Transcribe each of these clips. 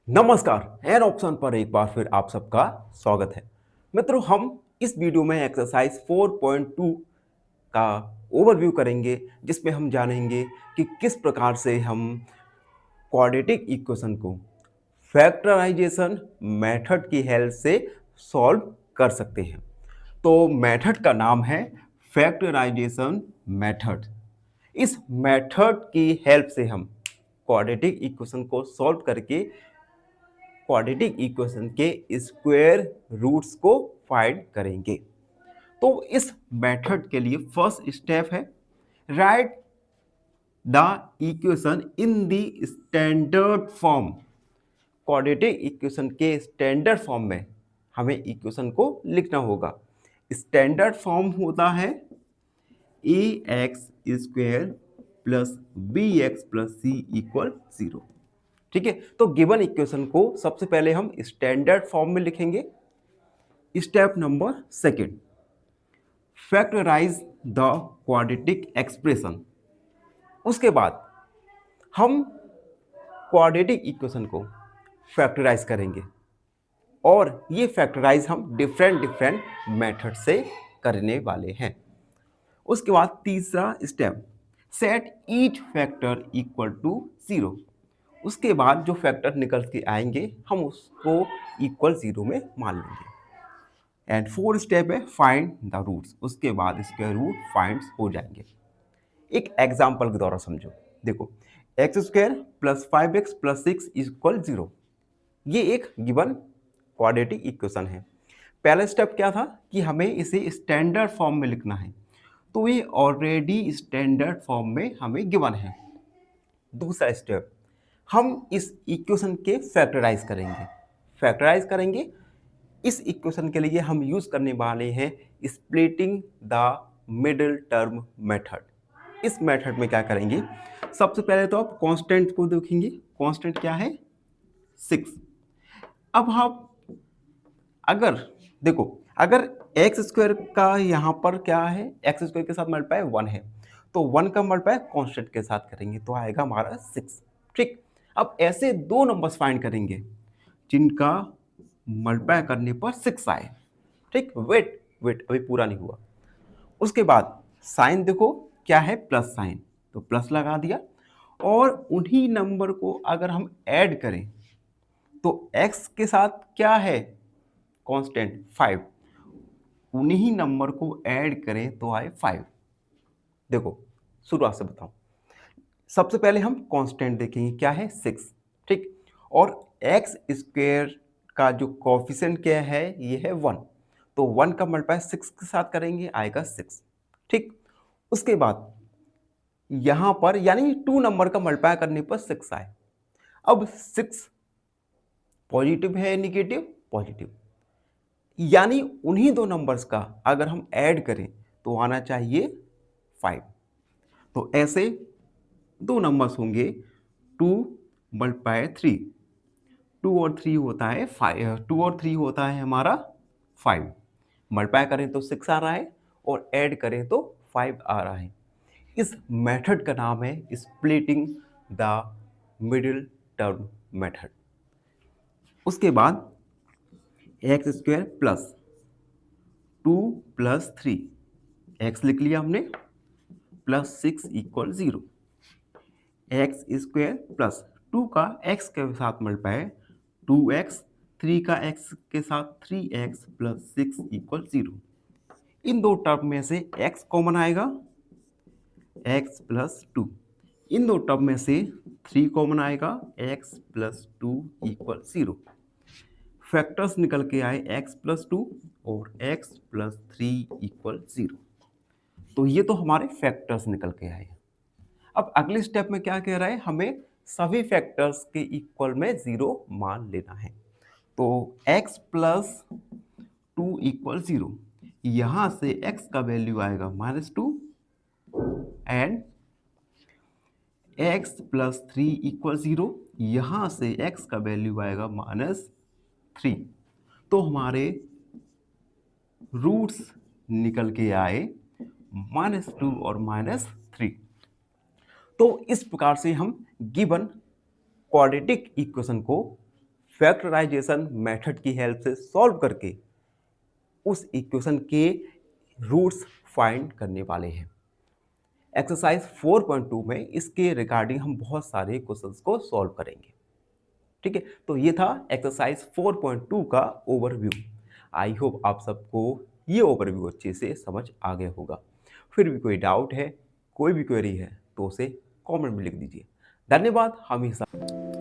नमस्कार। An option पर एक बार फिर आप सबका स्वागत है। मित्रों, हम इस वीडियो में एक्सरसाइज 4.2 का ओवरव्यू करेंगे, जिसमें हम जानेंगे कि किस प्रकार से हम क्वाड्रेटिक इक्वेशन को फैक्टराइजेशन मेथड की हेल्प से सॉल्व कर सकते हैं। तो मेथड का नाम है फैक्टराइजेशन मेथड। इस मेथड की हेल्प से हम क्वाड्रेटिक इक्वेशन को सॉल्व करके क्वाड्रेटिक इक्वेशन के स्क्वायर रूट्स को फाइंड करेंगे। तो इस मेथड के लिए फर्स्ट स्टेप है right the equation in the standard form. Quadratic equation के स्टैंडर्ड फॉर्म में हमें इक्वेशन को लिखना होगा। स्टैंडर्ड फॉर्म होता है A X square plus B X plus C equal 0। ठीक है, तो गिवन इक्वेशन को सबसे पहले हम स्टैंडर्ड फॉर्म में लिखेंगे। Step number second, factorise the quadratic expression. उसके बाद हम क्वाड्रेटिक इक्वेशन को फैक्टराइज करेंगे और ये फैक्टराइज हम डिफरेंट मेथड से करने वाले हैं। उसके बाद तीसरा step, set each factor equal to 0। उसके बाद जो फैक्टर निकल के आएंगे हम उसको इक्वल 0 में मान लेंगे। एंड फोर्थ स्टेप है फाइंड द रूट्स। उसके बाद स्क्वायर रूट फाइंड हो जाएंगे। एक एग्जाम्पल के द्वारा समझो। देखो, x square plus 5x plus 6 equal 0। ये एक गिवन क्वाड्रेटिक इक्वेशन है। पहला स्टेप क्या था कि हमें इसे स्टैंडर्ड फॉर्म में लिखना है, तो ये ऑलरेडी स्टैंडर्ड फॉर्म में हमें गिवन है। दूसरा स्टेप, हम इस इक्वेशन के फैक्टराइज करेंगे। इस इक्वेशन के लिए हम यूज करने वाले हैं splitting the middle term method. इस मेथड में क्या करेंगे, सबसे पहले तो आप कांस्टेंट को देखेंगे। कांस्टेंट क्या है, 6। अब हम अगर देखो, अगर एक्स स्क्वायर का यहाँ पर क्या है, एक्स स्क्वायर के साथ मल्टीप्लाई 1 है, तो 1 का मल्टीप्लाई कांस्टेंट के साथ करेंगे तो आएगा हमारा 6। ठीक, अब ऐसे दो नंबर्स फाइंड करेंगे जिनका मल्टीप्लाई करने पर 6 आए। ठीक, वेट अभी पूरा नहीं हुआ। उसके बाद साइन देखो क्या है, प्लस साइन, तो प्लस लगा दिया। और उन्हीं नंबर को अगर हम ऐड करें तो x के साथ क्या है, कांस्टेंट 5, उन्हीं नंबर को ऐड करें तो आए 5। देखो, शुरुआत से बताऊं। सबसे पहले हम कांस्टेंट देखेंगे, क्या है 6। ठीक, और एक्स स्क्वायर का जो कोफिशिएंट क्या है, ये है 1, तो 1 का मल्टीप्लाई 6 के साथ करेंगे आएगा 6। ठीक, उसके बाद यहां पर यानी 2 नंबर का मल्टीप्लाई करने पर 6 आए। अब 6 पॉजिटिव है निगेटिव, पॉजिटिव, यानी उन्हीं दो नंबर्स का अगर हम ऐड करें तो आना चाहिए 5। तो ऐसे दो नंबर्स होंगे 2 मल्टीप्लाई 3, 2 और 3 होता है 5, 2 और 3 होता है हमारा 5। मल्टीप्लाई करें तो 6 आ रहा है और ऐड करें तो 5 आ रहा है। इस मेथड का नाम है splitting the middle term method. उसके बाद x square plus 2 plus 3, x लिख लिया हमने, plus 6 equal 0। X square plus 2 का एक्स के साथ मल्टीप्लाई 2x, 3 का x के साथ 3x प्लस 6 इक्वल 0। इन दो टर्म में से x कॉमन आएगा, x प्लस 2। इन दो टर्म में से 3 कॉमन आएगा, x प्लस 2 इक्वल 0। फैक्टर्स निकल के आए x प्लस 2 और x प्लस 3 इक्वल 0। तो ये तो हमारे फैक्टर्स निकल के आए। अब अगले स्टेप में क्या कह रहा है, हमें सभी फैक्टर्स के इक्वल में 0 मान लेना है। तो x प्लस 2 इक्वल 0, यहां से x का वैल्यू आएगा -2 एंड x प्लस 3 इक्वल 0, यहां से x का वैल्यू आएगा -3। तो हमारे रूट्स निकल के आए -2 और -3। तो इस प्रकार से हम गिवन क्वाड्रेटिक इक्वेशन को फैक्टराइजेशन मेथड की हेल्प से सॉल्व करके उस इक्वेशन के रूट्स फाइंड करने वाले हैं। एक्सरसाइज 4.2 में इसके रिगार्डिंग हम बहुत सारे क्वेश्चंस को सॉल्व करेंगे। ठीक है, तो ये था एक्सरसाइज 4.2 का ओवरव्यू। आई होप आप सबको ये ओवरव्यू अच्छे से समझ आ गया होगा। फिर भी कोई डाउट है, कोई भी क्वेरी है तो उसे कमेंट में लिख दीजिए। धन्यवाद। हमेशा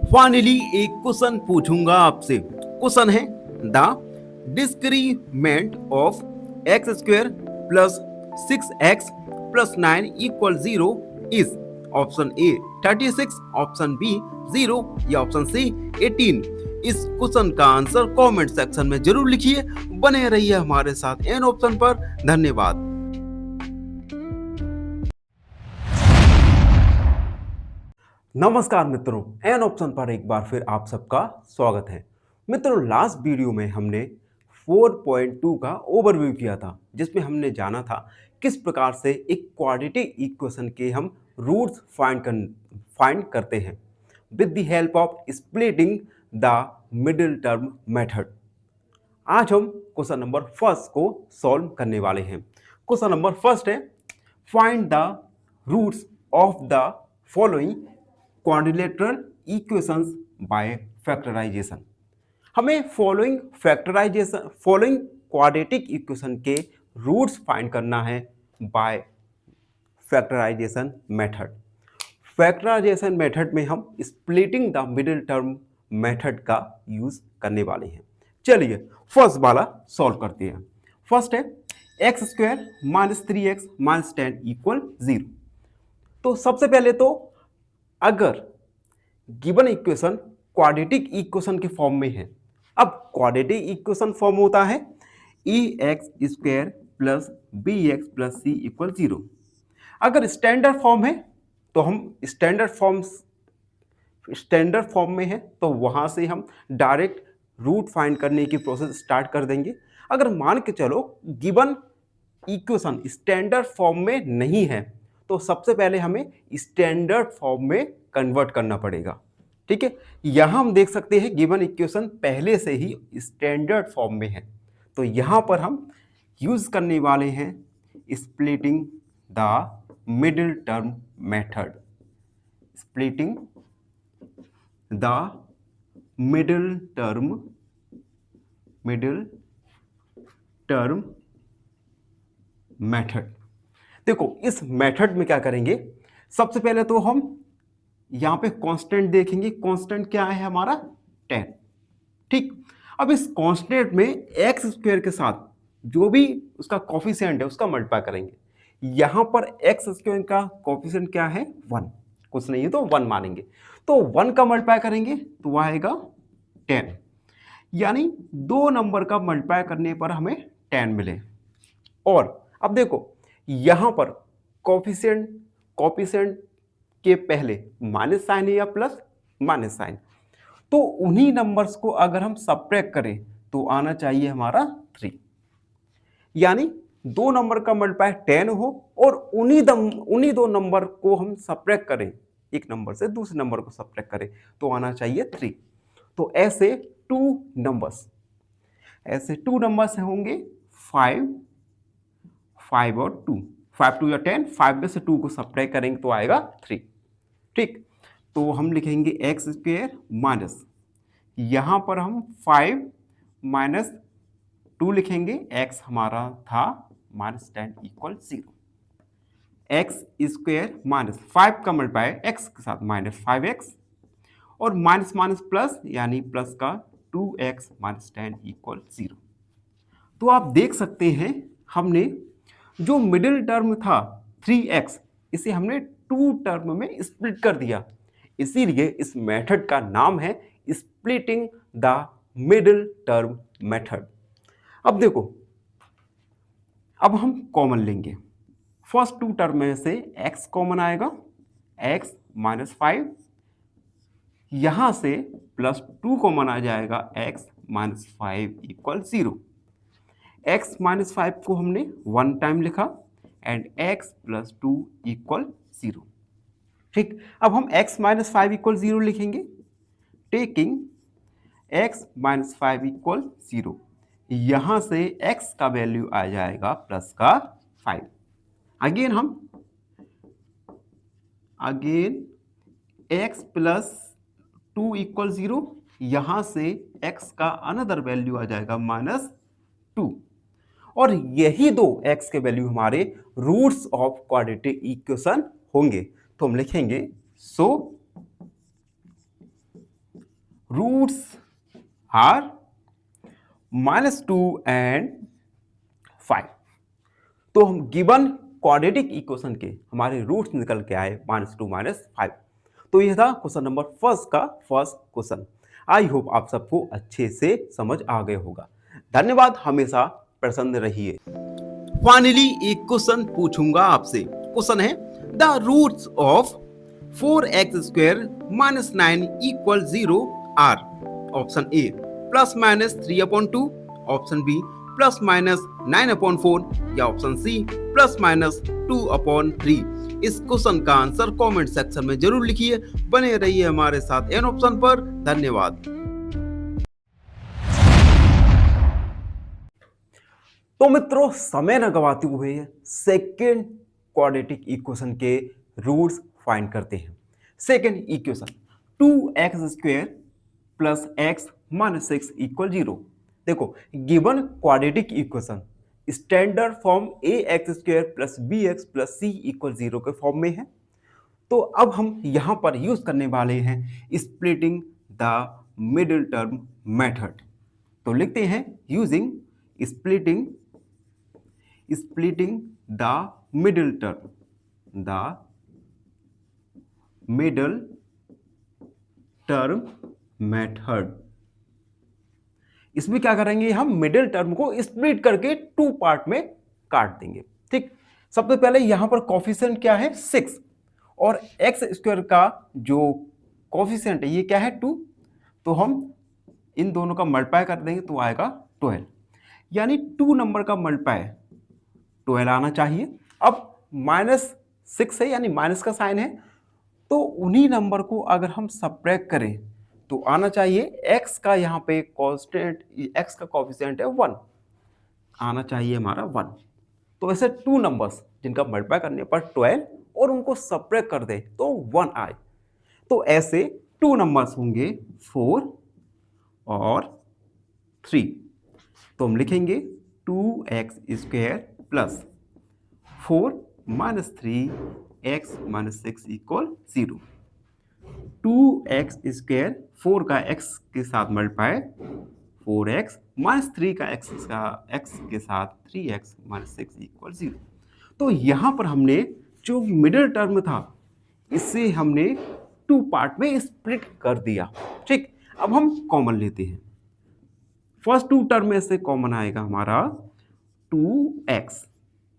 फाइनली एक क्वेश्चन पूछूंगा आपसे। क्वेश्चन है the discriminant of X square plus 6x plus 9 equal 0 is option A 36, option B 0 या ऑप्शन सी 18। इस क्वेश्चन का आंसर कमेंट सेक्शन में जरूर लिखिए। बने रहिए हमारे साथ एन ऑप्शन पर। धन्यवाद। नमस्कार मित्रों, एन ऑप्शन पर एक बार फिर आप सबका स्वागत है। मित्रों, लास्ट वीडियो में हमने 4.2 का ओवरव्यू किया था, जिसमें हमने जाना था किस प्रकार से एक क्वाड्रेटिक इक्वेशन के हम रूट्स फाइंड करते हैं with the help of splitting the middle term method. आज हम क्वेश्चन नंबर फर्स्ट को सॉल्व करने वाले हैं। क्वेश्चन नंबर फर्स्ट है find the roots of the following quadrilateral equations by factorisation. हमें फॉलोइंग क्वाड्रेटिक इक्वेशन के रूट्स फाइंड करना है by factorisation method. Factorisation method में हम splitting the middle term method का यूज करने वाले हैं। चलिए फर्स्ट वाला सॉल्व करते हैं। फर्स्ट है X square minus 3x minus 10 equal 0। तो सबसे पहले तो अगर गिवन इक्वेशन क्वाड्रेटिक इक्वेशन के फॉर्म में है, अब क्वाड्रेटिक इक्वेशन फॉर्म होता है E X square plus B X plus C equal 0। अगर स्टैंडर्ड फॉर्म है तो हम स्टैंडर्ड फॉर्म में है तो वहां से हम डायरेक्ट रूट फाइंड करने की प्रोसेस स्टार्ट कर देंगे। अगर मान के चलो गिवन इक्वेशन स्टैंडर्ड फॉर्म में नहीं है तो सबसे पहले हमें स्टैंडर्ड फॉर्म में कन्वर्ट करना पड़ेगा। ठीक है, यहां हम देख सकते हैं गिवन इक्वेशन पहले से ही स्टैंडर्ड फॉर्म में है, तो यहां पर हम यूज करने वाले हैं splitting the middle term method. Splitting the middle term method. देखो इस मेथड में क्या करेंगे, सबसे पहले तो हम यहां पे कांस्टेंट देखेंगे। कांस्टेंट क्या है हमारा 10। ठीक, अब इस कांस्टेंट में एक्स स्क्वायर के साथ जो भी उसका कोफिशिएंट है उसका मल्टीप्लाई करेंगे। यहां पर एक्स स्क्वायर का कोफिशिएंट क्या है 1, कुछ नहीं है तो 1 मानेंगे, तो 1 का मल्टीप्लाई करेंगे तो वह आएगा 10, यानी दो नंबर का मल्टीप्लाई करने पर हमें 10 मिले। और अब देखो यहां पर कोफिशिएंट के पहले माइनस साइन है या प्लस माइनस साइन, तो उन्हीं नंबर्स को अगर हम सब्ट्रैक्ट करें तो आना चाहिए हमारा 3, यानी दो नंबर का मल्टीप्लाई 10 हो और उन्हीं दो नंबर को हम सब्ट्रैक्ट करें, एक नंबर से दूसरे नंबर को सब्ट्रैक्ट करें तो आना चाहिए 3। तो ऐसे टू नंबर्स होंगे 5 और 2, 5 2 या 10, 5 में से 2 को सब्ट्रैक्ट करेंगे तो आएगा 3। ठीक, तो हम लिखेंगे एक्स स्क्वायर माइनस, यहां पर हम 5 माइनस 2 लिखेंगे, एक्स हमारा था minus 10 equal 0। X square minus 5 का मल्टीप्लाई एक्स के साथ माइनस 5x और माइनस माइनस प्लस यानी प्लस का 2x माइनस 10 इक्वल 0। तो आप देख सकते हैं हमने जो मिडिल टर्म था 3x, इसे हमने 2 टर्म में स्प्लिट कर दिया, इसीलिए इस मेथड का नाम है splitting the middle term method. अब देखो, अब हम कॉमन लेंगे। फर्स्ट 2 टर्म में से x कॉमन आएगा, x माइनस 5, यहां से प्लस 2 कॉमन आ जाएगा, x minus 5 equal 0। x minus 5 को हमने 1 टाइम लिखा एंड x प्लस 2 इक्वल 0। ठीक, अब हम x माइनस 5 इक्वल 0 लिखेंगे, टेकिंग x माइनस 5 इक्वल 0। यहां से x का वैल्यू आ जाएगा प्लस का 5। Again x plus 2 equal 0। यहां से x का अनदर वैल्यू आ जाएगा माइनस 2। और यही दो x के वैल्यू हमारे रूट्स ऑफ क्वाड्रेटिक इक्वेशन होंगे। तो हम लिखेंगे सो रूट्स आर -2 एंड 5। तो हम गिवन क्वाड्रेटिक इक्वेशन के हमारे रूट्स निकल के आए -2 -5। तो यह था क्वेश्चन नंबर फर्स्ट का फर्स्ट क्वेश्चन। आई होप आप सबको अच्छे से समझ आ गया होगा। धन्यवाद, हमेशा प्रसन्न रहिए। फाइनली एक क्वेश्चन पूछूंगा आपसे। क्वेश्चन है the roots of 4x² - 9 equal 0 are. Option A +-3/2, option B +-9/4 या ऑप्शन सी +-2/3। इस क्वेश्चन का आंसर कमेंट सेक्शन में जरूर लिखिए। बने रहिए हमारे साथ एन ऑप्शन पर। धन्यवाद। तो मित्रों, समय न गवाते हुए सेकेंड क्वाड्रेटिक इक्वेशन के रूट्स फाइंड करते हैं। Second equation 2x² + x - 6 = 0। देखो, given quadratic equation standard form ax² + bx + c = 0 के फॉर्म में है। तो अब हम यहां पर यूज करने वाले हैं splitting the middle term method. तो लिखते हैं using splitting the middle term method. इसमें क्या करेंगे, हम मिडिल टर्म को स्प्लिट करके 2 पार्ट में काट देंगे। ठीक, सबसे पहले यहां पर कोफिशिएंट क्या है 6 और x² का जो कोफिशिएंट है ये क्या है 2। तो हम इन दोनों का मल्टीप्लाई कर देंगे तो आएगा 12, यानी 2 नंबर का मल्टीप्लाई 12 आना चाहिए। अब -6 है यानी माइनस का साइन है, तो उन्हीं नंबर को अगर हम सब्ट्रैक्ट करें तो आना चाहिए x का यहाँ पे कांस्टेंट, x का कोफिशिएंट है 1, आना चाहिए हमारा 1। तो ऐसे 2 नंबर्स जिनका मल्टीप्लाई करने पर 12 और उनको सब्ट्रैक्ट कर दे तो 1 आए। तो ऐसे 2 नंबर्स होंगे 4 और 3। तो हम लिखेंगे 2x² + 4 - 3x - 6 = 0। 2x² 4 का x के साथ मल्टीप्लाई 4x - 3 का x के साथ 3x - 6 = 0। तो यहां पर हमने जो मिडिल टर्म था इसे हमने 2 पार्ट में स्प्लिट कर दिया। ठीक, अब हम कॉमन लेते हैं। फर्स्ट 2 टर्म में से कॉमन आएगा हमारा 2x,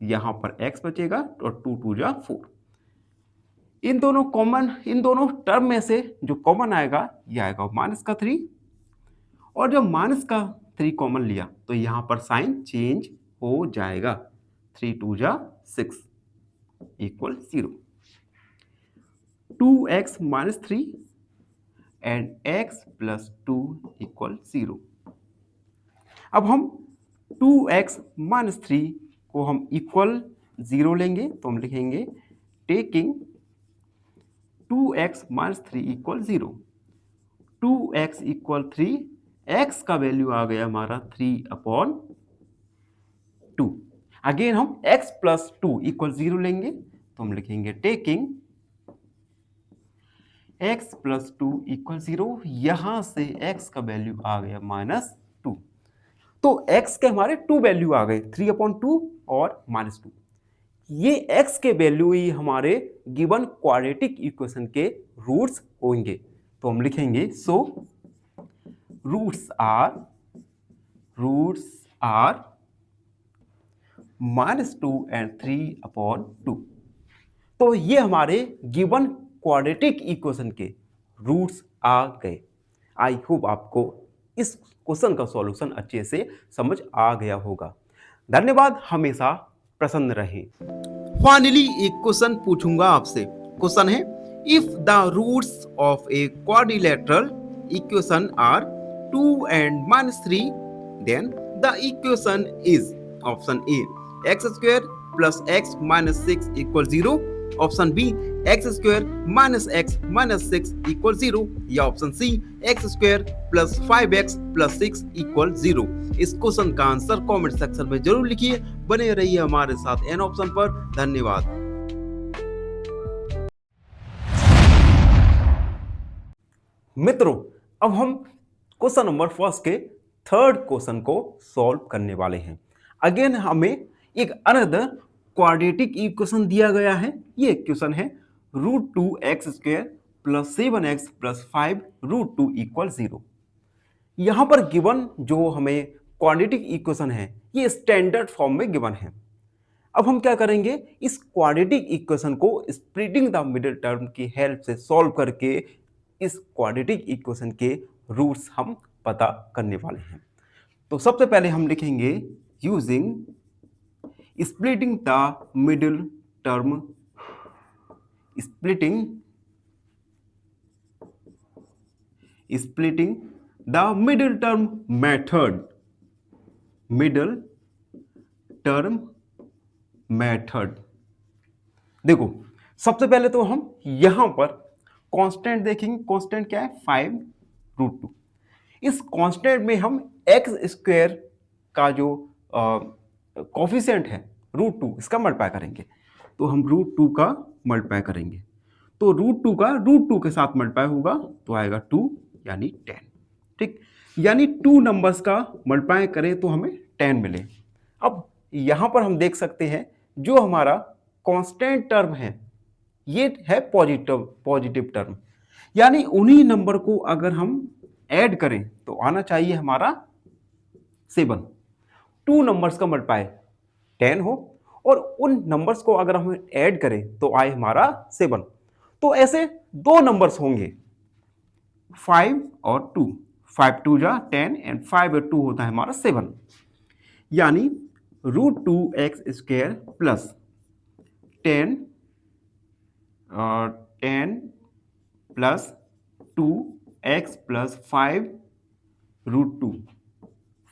यहां पर x बचेगा और 2 2 जा 4। इन दोनों टर्म में से जो कॉमन आएगा ये आएगा -3। और जब -3 कॉमन लिया तो यहां पर साइन चेंज हो जाएगा। 3 2 जा 6 = 0। 2x - 3 and x + 2 = 0। अब हम 2x - 3 को हम इक्वल 0 लेंगे तो हम लिखेंगे टेकिंग 2x - 3 = 0। 2x = 3, x का वैल्यू आ गया हमारा 3/2। अगेन हम x + 2 = 0 लेंगे तो हम लिखेंगे टेकिंग x + 2 = 0। यहां से x का वैल्यू आ गया -2। तो x के हमारे 2 वैल्यू आ गए 3/2 और -2। ये x के वैल्यू ही हमारे गिवन क्वाड्रेटिक इक्वेशन के रूट्स होंगे। तो हम लिखेंगे सो रूट्स आर -2 एंड 3/2। तो ये हमारे गिवन क्वाड्रेटिक इक्वेशन के रूट्स आ गए। आई होप आपको इस क्वेश्चन का सॉल्यूशन अच्छे से समझ आ गया होगा। धन्यवाद, हमेशा प्रसन्न रहे। फाइनली एक क्वेश्चन पूछूंगा आपसे। क्वेश्चन है if the roots of a quadrilateral equation are 2 and minus 3, then the equation is option A x square plus x minus 6 equals 0, option B X square minus X minus 6 equal 0, या option C X square plus 5x plus 6 equal 0। इस question का answer comment section में जरूर लिखिए। बने रहिए हमारे साथ एन ऑप्शन पर। धन्यवाद। मित्रों, अब हम क्वेश्चन नंबर फर्स्ट के थर्ड क्वेश्चन को सॉल्व करने वाले हैं। अगेन हमें एक अनदर क्वाड्रेटिक इक्वेशन दिया गया है। ये इक्वेशन है √2x² plus 7x plus 5 √2 equal 0। यहां पर गिवन जो हमें क्वाड्रेटिक इक्वेशन है ये स्टैंडर्ड फॉर्म में गिवन है। अब हम क्या करेंगे, इस क्वाड्रेटिक इक्वेशन को स्प्लिटिंग द मिडिल टर्म की हेल्प से सॉल्व करके इस क्वाड्रेटिक इक्वेशन के रूट्स हम पता करने वाले हैं। तो सबसे पहले हम लिखेंगे using splitting the middle term, splitting the middle term method, middle term method। देखो, सबसे पहले तो हम यहां पर कांस्टेंट देखेंगे। कांस्टेंट क्या है, 5√2। इस कांस्टेंट में हम एक्स स्क्वायर का जो कोफिशिएंट है √2, इसका मल्टीप्लाई करेंगे। तो हम √2 का मल्टीप्लाई करेंगे, तो √2 का √2 के साथ मल्टीप्लाई होगा तो आएगा 2 यानी 10। ठीक, यानी 2 नंबर्स का मल्टीप्लाई करें तो हमें 10 मिले। अब यहां पर हम देख सकते हैं जो हमारा कांस्टेंट टर्म है ये है पॉजिटिव टर्म, यानी उन्हीं नंबर को अगर हम ऐड करें तो आना चाहिए हमारा 7। 2 नंबर्स का मल्टीप्लाई 10 हो और उन नंबर्स को अगर हम ऐड करें तो आए हमारा 7। तो ऐसे 2 नंबर्स होंगे 5 और 2। 5 2 जा 10 एंड 5 और 2 होता है हमारा 7, यानी √2x² plus 10 plus 2x plus 5 √2,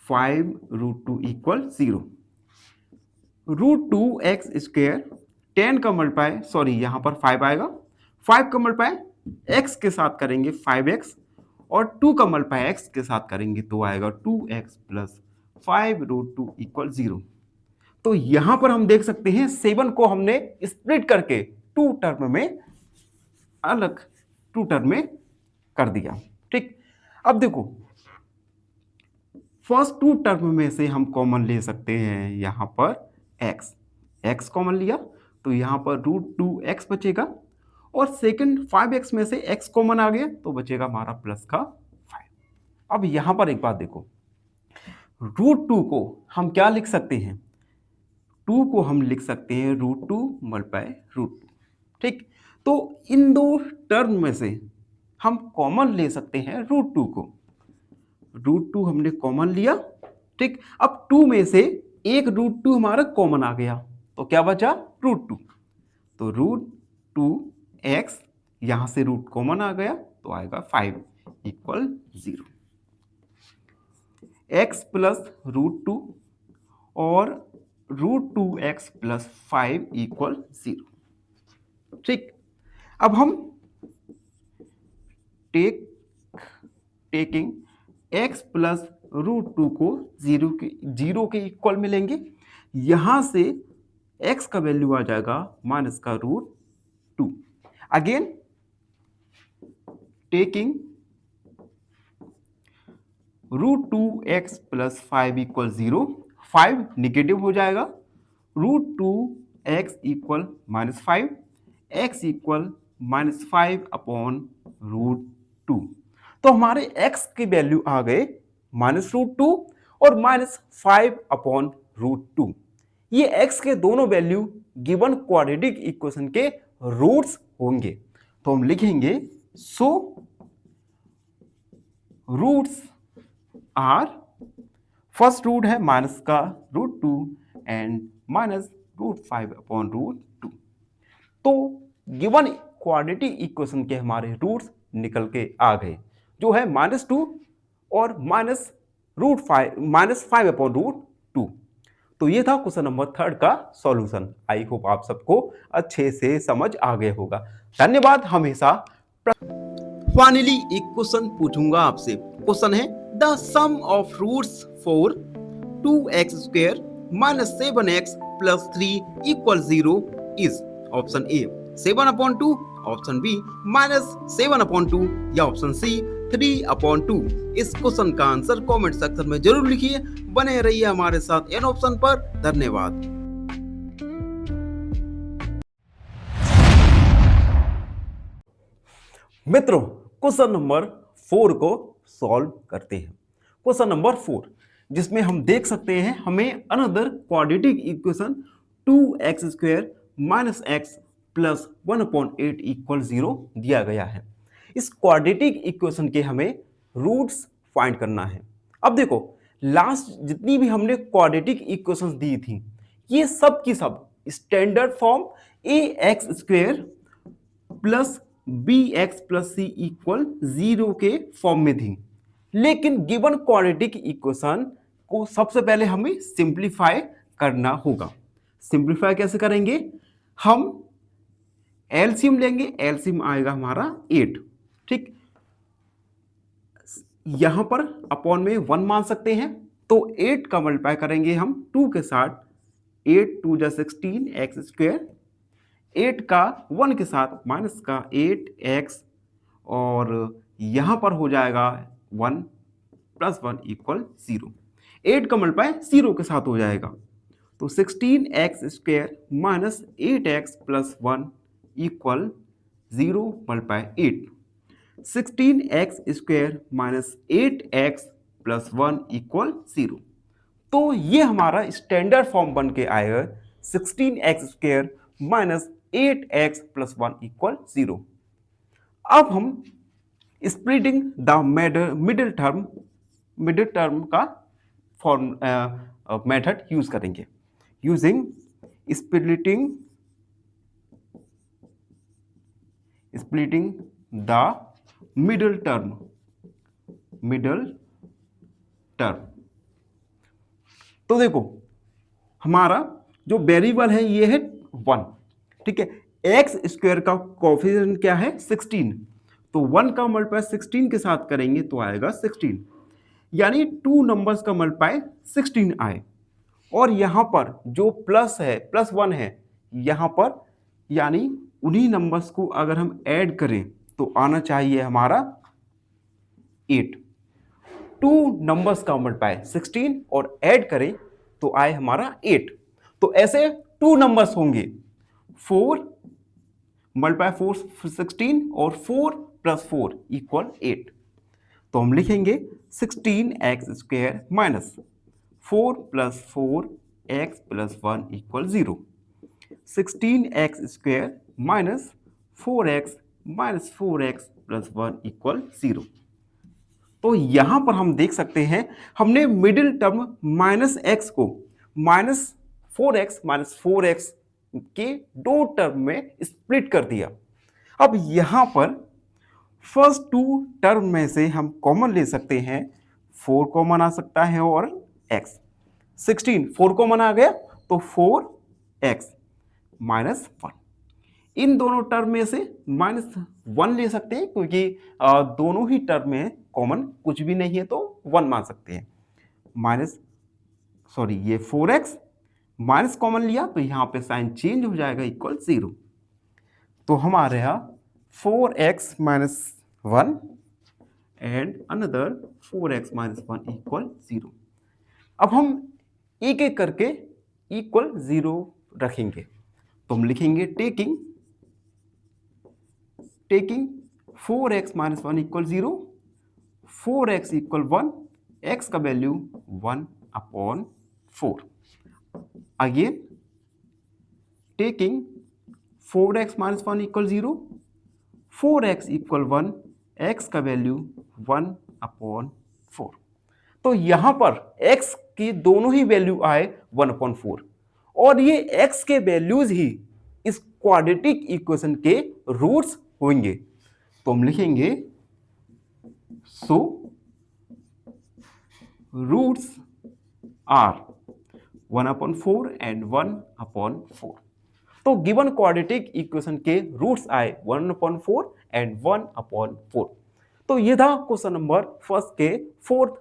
5 √2 equal 0। √2x², 10 का मल्टीप्लाई, सॉरी यहां पर 5 आएगा, 5 का मल्टीप्लाई x के साथ करेंगे 5x और 2 का मल्टीप्लाई x के साथ करेंगे तो आएगा 2x प्लस 5 √2 इक्वल 0। तो यहां पर हम देख सकते हैं 7 को हमने स्प्लिट करके 2 टर्म में अलग 2 टर्म में कर दिया। ठीक, अब देखो फर्स्ट 2 टर्म में से हम कॉमन ले सकते हैं यहां पर x कॉमन लिया तो यहां पर √2x बचेगा और सेकंड 5x में से x कॉमन आ गया तो बचेगा हमारा प्लस का 5। अब यहां पर एक बात देखो, √2 को हम क्या लिख सकते हैं, 2 को हम लिख सकते हैं √2 मल्टीप्लाई √2। ठीक, तो इन 2 टर्म में से हम कॉमन ले सकते हैं √2 को। √2 हमने कॉमन लिया। ठीक, अब 2 में से एक √2 हमारा कॉमन आ गया तो क्या बचा, √2। तो √2x यहां से रूट कॉमन आ गया तो आएगा 5 इक्वल 0। x प्लस √2 और √2x प्लस 5 इक्वल 0। ठीक, अब हम टेकिंग x प्लस √2 को 0 के इक्वल में लेंगे। यहां से x का वैल्यू आ जाएगा माइनस का √2। Again taking √2x plus 5 equal 0, 5 negative हो जाएगा, √2x equal -5, x equal -5 upon √2। तो हमारे x की वैल्यू आ गए -√2 और -5 अपॉन √2। ये x के दोनों वैल्यू गिवन क्वाड्रेटिक इक्वेशन के रूट्स होंगे। तो हम लिखेंगे so roots are, first root है माइनस का √2 एंड -√5 अपॉन √2। तो गिवन क्वाड्रेटिक इक्वेशन के हमारे रूट्स निकल के आ गए, जो है -2, और -5/√2। तो ये था क्वेश्चन नंबर 3 का सॉल्यूशन। आई होप आप सबको अच्छे से समझ आ गया होगा। धन्यवाद। हमेशा फाइनली एक क्वेश्चन पूछूंगा आपसे। क्वेश्चन है the sum of roots for 2x² - 7x + 3 = 0 is option A 7/2, option B -7/2 या ऑप्शन सी 3/2। इस क्वेश्चन का आंसर कमेंट सेक्शन में जरूर लिखिए। बने रहिए हमारे साथ एन ऑप्शन पर। धन्यवाद। मित्रों, क्वेश्चन नंबर 4 को सॉल्व करते हैं। क्वेश्चन नंबर 4, जिसमें हम देख सकते हैं हमें another quadratic equation 2x² - x + 1/8 = 0 दिया गया है। इस क्वाड्रेटिक इक्वेशन के हमें रूट्स फाइंड करना है। अब देखो, लास्ट जितनी भी हमने क्वाड्रेटिक इक्वेशंस दी थी, ये सब की सब standard form ax² + bx + c = 0 के फॉर्म में थी। लेकिन गिवन क्वाड्रेटिक इक्वेशन को सबसे पहले हमें सिंप्लीफाई करना होगा। सिंप्लीफाई कैसे करेंगे? हम एलसीएम लेंगे। एलसीएम आएगा हमारा 8। ठीक, यहां पर अपॉन में 1 मान सकते हैं, तो 8 का मल्टीप्लाई करेंगे हम 2 के साथ। 8 2 जा 16 x², 8 का 1 के साथ माइनस का 8x, और यहां पर हो जाएगा 1 + 1 = 0। 8 का मल्टीप्लाई 0 के साथ हो जाएगा, तो 16x² - 8x + 1 = 0 × 8। 16x² - 8x + 1 = 0। तो ये हमारा स्टैंडर्ड फॉर्म बन के आएगा 16x² - 8x + 1 = 0। अब हम स्प्लिटिंग द मिडिल टर्म का फॉर्म मेथड यूज करेंगे। Using splitting the middle term। तो देखो, हमारा जो वेरिएबल है ये है 1। ठीक है, x² का कोएफिशिएंट क्या है? 16। तो 1 का मल्टीप्लाई 16 के साथ करेंगे तो आएगा 16, यानी 2 नंबर्स का मल्टीप्लाई 16 आए। और यहां पर जो प्लस है, +1 है यहां पर, यानी उन्हीं नंबर्स को अगर हम ऐड करें तो आना चाहिए हमारा 8। 2 नंबर्स का मल्टीप्लाई 16 और ऐड करें तो आए हमारा 8। तो ऐसे 2 नंबर्स होंगे, 4 मल्टीप्लाई 4 16 और 4 + 4 = 8। तो हम लिखेंगे 16x² - 4 + 4x + 1 = 0। 16x² - 4x - 4x + 1 = 0। तो यहां पर हम देख सकते हैं हमने मिडिल टर्म -x को -4x - 4x के 2 टर्म में स्प्लिट कर दिया। अब यहां पर फर्स्ट 2 टर्म में से हम कॉमन ले सकते हैं। 4 कॉमन आ सकता है और x। 16 4 कॉमन आ गया तो 4x - 1। इन दोनों टर्म में से -1 ले सकते हैं, क्योंकि दोनों ही टर्म में कॉमन कुछ भी नहीं है तो 1 मान सकते हैं। ये 4x माइनस कॉमन लिया तो यहां पे साइन चेंज हो जाएगा, =0। तो हमारे यहाँ 4x - 1 एंड अनदर 4x - 1 = 0। अब हम एक एक करके =0 रखेंगे। तो हम लिखेंगे टेकिंग 4x - 1 = 0, 4x = 1, x का value 1/4। Again taking 4x - 1 = 0, 4x = 1, x का वैल्यू 1/4। तो यहां पर x की दोनों ही वैल्यू आए 1/4, और ये x के वैल्यूज ही इस क्वाड्रेटिक इक्वेशन के रूट्स होंगे। तो हम लिखेंगे सो रूट्स आर 1/4 एंड 1/4। तो गिवन क्वाड्रेटिक इक्वेशन के रूट्स आए 1/4 एंड 1/4। तो ये था क्वेश्चन नंबर फर्स्ट के फोर्थ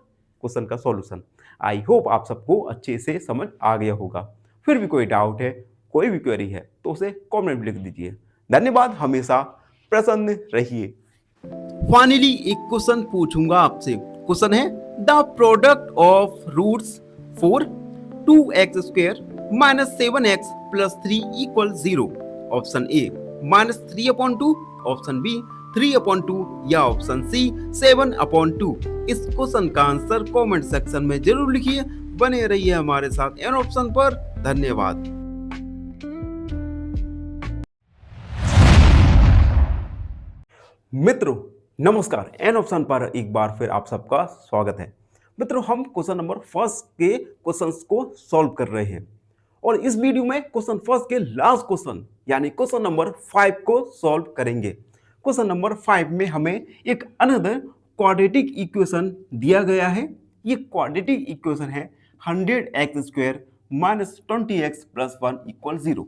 क्वेश्चन का सॉल्यूशन। आई होप आप सबको अच्छे से समझ आ गया होगा। फिर भी कोई डाउट है, कोई भी क्वेरी है तो उसे कमेंट में लिख दीजिए। धन्यवाद, हमेशा प्रसन्न रहिए। फाइनली एक क्वेश्चन पूछूंगा आपसे। क्वेश्चन है the product of roots 4 2x² - 7x + 3 = 0। Option A -3/2, option B 3/2 या ऑप्शन सी 7/2। इस क्वेश्चन का आंसर कमेंट सेक्शन में जरूर लिखिए। बने रहिए हमारे साथ एन ऑप्शन पर। धन्यवाद। मित्रों नमस्कार, एन ऑप्शन पर एक बार फिर आप सबका स्वागत है। मित्रों हम क्वेश्चन नंबर फर्स्ट के क्वेश्चंस को सॉल्व कर रहे हैं और इस वीडियो में क्वेश्चन फर्स्ट के लास्ट क्वेश्चन यानी क्वेश्चन नंबर 5 को सॉल्व करेंगे। क्वेश्चन नंबर 5 में हमें एक अनदर क्वाड्रेटिक इक्वेशन दिया गया है। ये क्वाड्रेटिक इक्वेशन है 100x² - 20x + 1 = 0।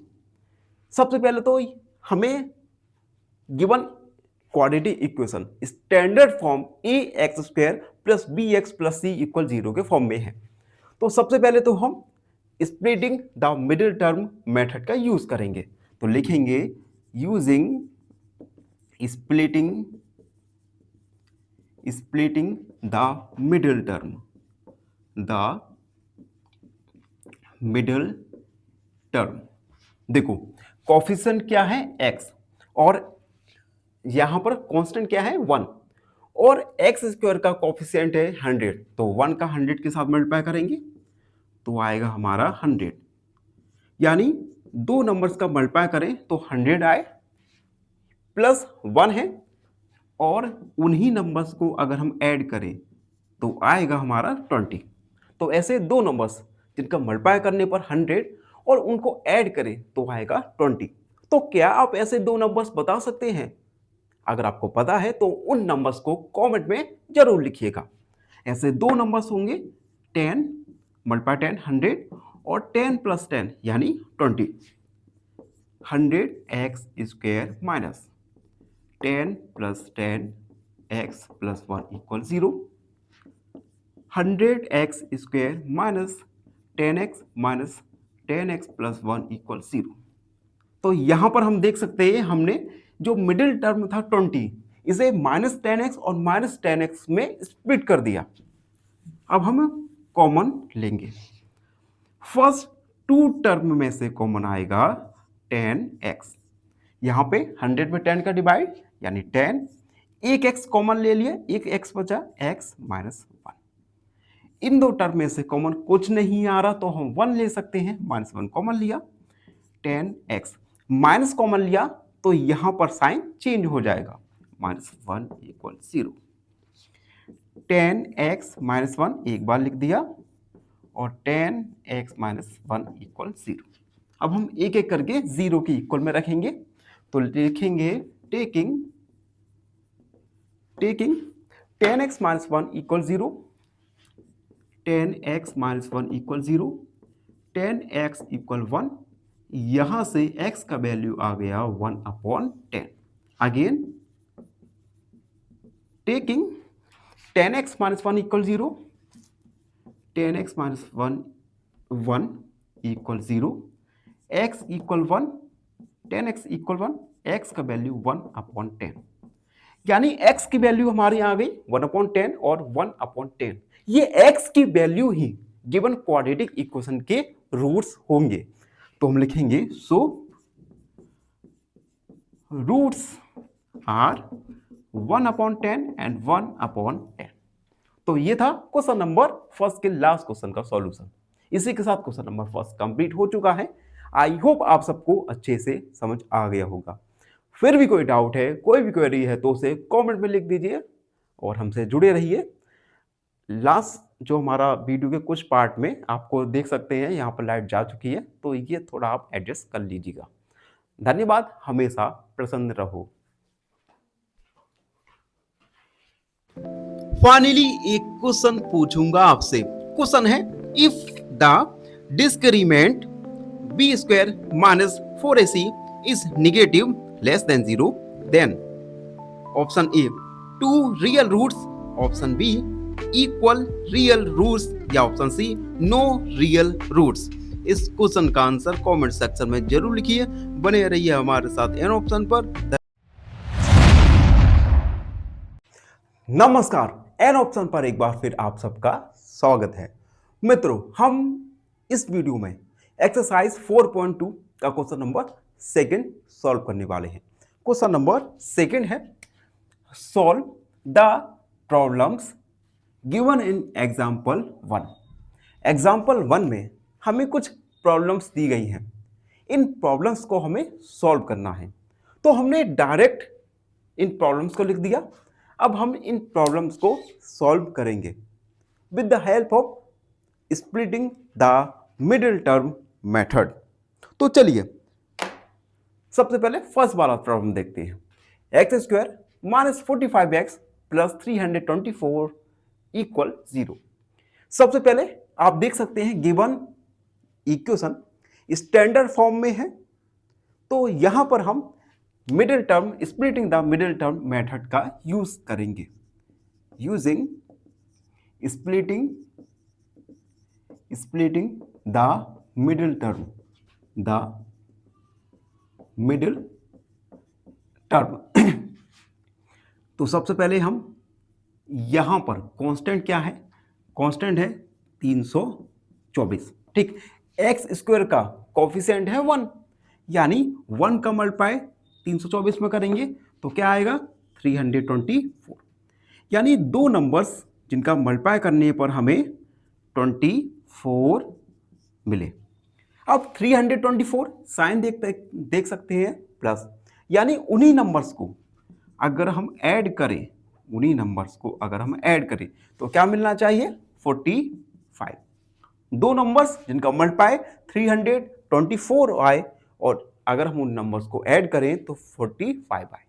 सबसे पहले तो हमें given quadratic equation standard form ax² + bx + c = 0 के फॉर्म में है। तो सबसे पहले तो हम splitting the middle term method का यूज करेंगे। तो लिखेंगे using splitting the middle term। देखो कोफिशिएंट क्या है x और यहां पर कांस्टेंट क्या है 1 और x² का कोफिशिएंट है 100। तो 1 का 100 के साथ मल्टीप्लाई करेंगे तो आएगा हमारा 100। यानी दो नंबर्स का मल्टीप्लाई करें तो 100 आए प्लस 1 है और उन्हीं नंबर्स को अगर हम ऐड करें तो आएगा हमारा 20। तो ऐसे दो नंबर्स जिनका मल्टीप्लाई करने पर 100 और उनको ऐड करें तो आएगा 20। तो क्या आप ऐसे दो नंबर्स बता सकते हैं? अगर आपको पता है तो उन नंबर्स को कमेंट में जरूर लिखिएगा। ऐसे दो नंबर्स होंगे 10 × 10 100 और 10 + 10 यानी 20। 100x² - 10 + 10x + 1 = 0। 100x² - 10x - 10x + 1 = 0। तो यहां पर हम देख सकते हैं हमने जो मिडिल टर्म था 20 इसे -10x और -10x में स्प्लिट कर दिया। अब हम कॉमन लेंगे। फर्स्ट टू टर्म में से कॉमन आएगा 10x। यहां पे 100 में 10 का डिवाइड यानी 10। एक x कॉमन ले लिया, एक x बचा x - 1। इन दो टर्म में से कॉमन कुछ नहीं आ रहा तो हम 1 ले सकते हैं। -1 कॉमन लिया, 10x माइनस कॉमन लिया तो यहां पर साइन चेंज हो जाएगा, -1 = 0। 10x - 1 एक बार लिख दिया और 10x - 1 = 0। अब हम एक एक करके 0 की इक्वल में रखेंगे। तो लिखेंगे टेकिंग 10x - 1 = 0, 10x - 1 = 0, 10x = 1। यहां से x का वैल्यू आ गया 1/10। Again taking 10x - 1 = 0, 10x - 1 = 0, x = 1, 10x = 1, x का वैल्यू 1/10। यानी x की वैल्यू हमारी आ गई 1/10 और 1/10। ये x की वैल्यू ही गिवन क्वाड्रेटिक इक्वेशन के रूट्स होंगे। तो हम लिखेंगे सो रूट्स आर 1/10 एंड 1/10। तो ये था क्वेश्चन नंबर फर्स्ट के लास्ट क्वेश्चन का सॉल्यूशन। इसी के साथ क्वेश्चन नंबर फर्स्ट कंप्लीट हो चुका है। आई होप आप सबको अच्छे से समझ आ गया होगा। फिर भी कोई डाउट है, कोई भी क्वेरी है तो उसे कमेंट में लिख दीजिए और हमसे जुड़े रहिए। लास्ट जो हमारा वीडियो के कुछ पार्ट में आपको देख सकते हैं यहाँ पर लाइट जा चुकी है, तो ये थोड़ा आप एडजस्ट कर लीजिएगा। धन्यवाद, हमेशा प्रसन्न रहो। फाइनली एक क्वेश्चन पूछूंगा आपसे। क्वेश्चन है if the discriminant B square minus 4ac is negative less than 0 then option A 2 real roots, option B equal real roots या option C no real roots. इस क्वेश्चन का आंसर कमेंट सेक्शन में जरूर लिखिए। बने रहिए हमारे साथ एन ऑप्शन पर। नमस्कार, एन ऑप्शन पर एक बार फिर आप सबका स्वागत है। मित्रों, हम इस वीडियो में एक्सरसाइज 4.2 का क्वेश्चन नंबर 2 सॉल्व करने वाले हैं। क्वेश्चन नंबर 2 है solve the problems given in example 1। Example 1 में हमें कुछ प्रॉब्लम्स दी गई हैं। इन प्रॉब्लम्स को हमें सॉल्व करना है, तो हमने डायरेक्ट इन प्रॉब्लम्स को लिख दिया। अब हम इन प्रॉब्लम्स को सॉल्व करेंगे with the help of splitting the middle term method. तो चलिए सबसे पहले फर्स्ट वाला प्रॉब्लम देखते हैं। X square minus 45x plus 324 equal 0। सबसे पहले आप देख सकते हैं गिवन इक्वेशन स्टैंडर्ड फॉर्म में है, तो यहां पर हम middle term splitting the middle term method का यूज करेंगे। Using splitting the middle term तो सबसे पहले हम यहां पर कांस्टेंट क्या है, कांस्टेंट है 324। ठीक, एक्स स्क्वायर का कोफिशिएंट है 1, यानी 1 का मल्टीप्लाई 324 में करेंगे तो क्या आएगा 324, यानी दो नंबर्स जिनका मल्टीप्लाई करने पर हमें 24 मिले। अब 324 साइन देख सकते हैं प्लस, यानी उन्हीं नंबर्स को अगर हम ऐड करें, तो क्या मिलना चाहिए 45। दो नंबर्स जिनका मल्टीप्लाई 324 आए और अगर हम उन नंबर्स को ऐड करें तो 45 आए।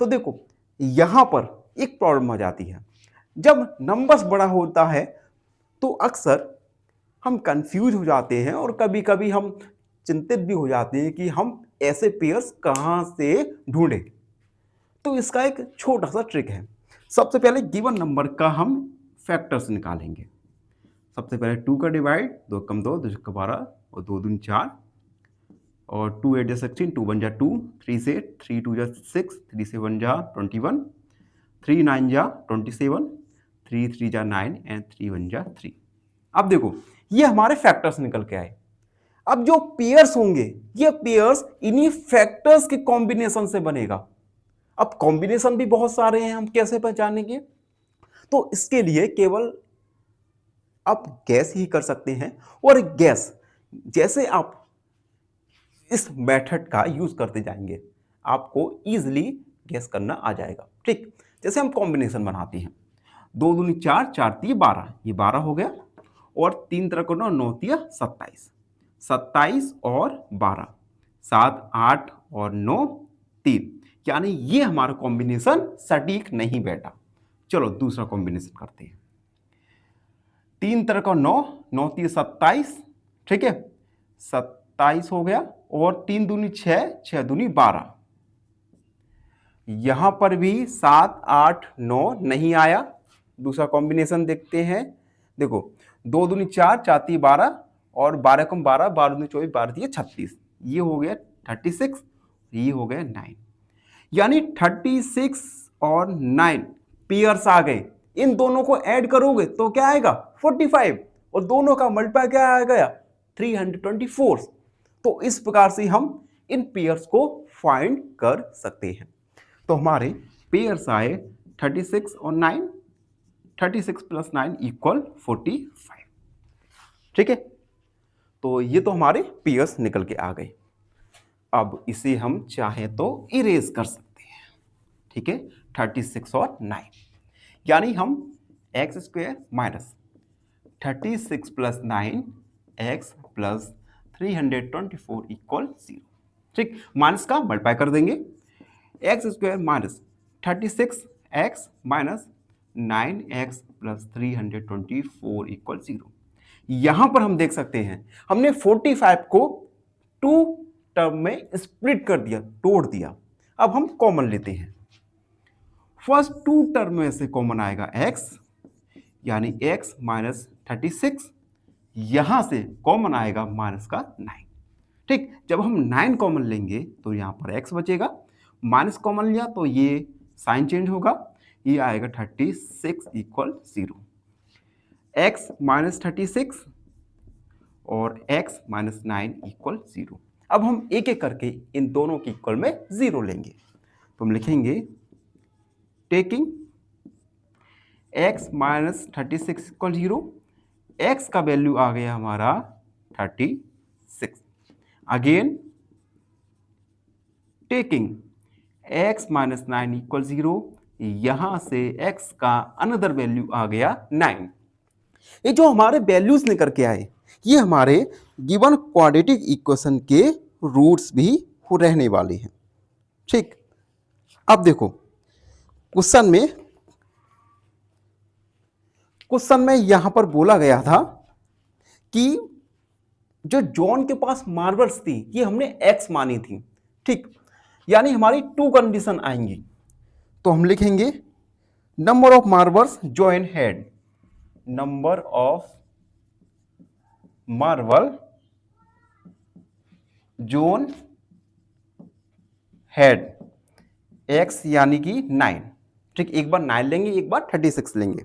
तो देखो यहां पर एक प्रॉब्लम आ जाती है, जब नंबर्स बड़ा होता है तो अक्सर हम कंफ्यूज हो जाते हैं और कभी कभी हम चिंतित भी हो जाते हैं कि हम ऐसे पेयर्स कहां से ढूंढें। तो इसका एक छोटा सा ट्रिक है। सबसे पहले गिवन नंबर का हम फैक्टर्स निकालेंगे। सबसे पहले 2 का डिवाइड, 2 कम 2, 2 का 12 और 2 दूनी 4 और 2 8 जा 16, 2 1 जा 2, 3 से 3 2 जा 6, 3 से 1 जा 21, 3 9 जा 27, 3 3 जा 9 एंड 3 1 जा 3। अब देखो ये हमारे फैक्टर्स निकल के आए। अब जो पेयर्स होंगे ये पेयर्स इन्हीं फैक्टर्स के कॉम्बिनेशन से बनेगा। अब कॉम्बिनेशन भी बहुत सारे हैं, हम कैसे पहचानेंगे? तो इसके लिए केवल आप गैस ही कर सकते हैं, और गैस जैसे आप इस मेथड का यूज करते जाएंगे आपको इजीली गैस करना आ जाएगा। ठीक, जैसे हम कॉम्बिनेशन बनाते हैं, 2 दूनी 4, 4 3 12, ये 12 हो गया और 3 तरह को 9, 9 3 27, 27 और 12, 7 8 और 9 3, यानी ये हमारा कॉम्बिनेशन सटीक नहीं बैठा। चलो दूसरा कॉम्बिनेशन करते हैं। 3 तरह का 9, 9 3 27, ठीक है, 27 हो गया और 3 दूनी 6, 6 दूनी 12। यहां पर भी 7 8 9 नहीं आया। दूसरा कॉम्बिनेशन देखते हैं। देखो 2 दूनी 4, 4 3 12 और 12 कम 12, 12 दूनी 24, 12 3 36, ये हो गया 36, ये हो गया 9, यानी 36 और 9 पेयर्स आ गए। इन दोनों को ऐड करोगे तो क्या आएगा 45 और दोनों का मल्टीप्लाई क्या आ गया 324। तो इस प्रकार से हम इन पेयर्स को फाइंड कर सकते हैं। तो हमारे पेयर्स आए 36 और 9, 36 प्लस 9 इक्वल 45। ठीक है, तो ये तो हमारे पेयर्स निकल के आ गए। अब इसे हम चाहें तो इरेज कर सकते हैं। ठीक है, 36 और 9, यानी हम x square minus 36 plus 9 x plus 324 equal 0। ठीक, माइनस का मल्टीप्लाई कर देंगे। X square minus 36 x minus 9x plus 324 equal 0। यहां पर हम देख सकते हैं हमने 45 को टू टर्म में स्प्लिट कर दिया, तोड़ दिया। अब हम कॉमन लेते हैं। फर्स्ट टू टर्म में से कॉमन आएगा x, यानी x माइनस 36, यहां से कॉमन आएगा माइनस का 9। ठीक, जब हम 9 कॉमन लेंगे तो यहां पर x बचेगा, माइनस कॉमन लिया तो ये साइन चेंज होगा, ये आएगा 36 इक्वल 0। x माइनस 36 और x माइनस 9 इक्वल 0। अब हम एक एक करके इन दोनों के इक्वल में 0 लेंगे, तो हम लिखेंगे taking x minus 36 equal 0, x का वैल्यू आ गया हमारा 36। Again taking x minus 9 equal 0, यहां से x का अनदर वैल्यू आ गया 9। ये जो हमारे वैल्यूज लेकर के आए, ये हमारे गिवन क्वाड्रेटिक इक्वेशन के रूट्स भी हो रहने वाले हैं। ठीक, अब देखो क्वेश्चन में यहां पर बोला गया था कि जो जॉन के पास मार्बल्स थी ये हमने x मानी थी। ठीक, यानी हमारी टू कंडीशन आएंगी, तो हम लिखेंगे number of marbles John had, number of marble John had x यानी कि 9। ठीक, एक बार 9 लेंगे, एक बार 36 लेंगे।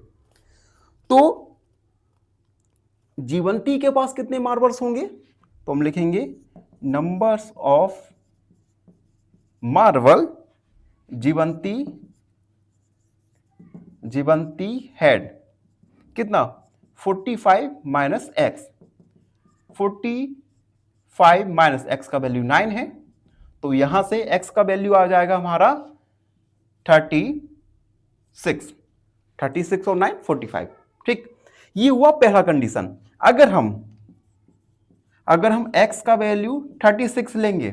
तो जीवंती के पास कितने मार्बल्स होंगे, तो हम लिखेंगे numbers of marble Jivanti had कितना 45 माइनस एक्स, 45 माइनस एक्स का वैल्यू 9 है, तो यहां से x का वैल्यू आ जाएगा हमारा 36 और 9 45। ठीक, ये हुआ पहला कंडीशन। अगर हम x का वैल्यू 36 लेंगे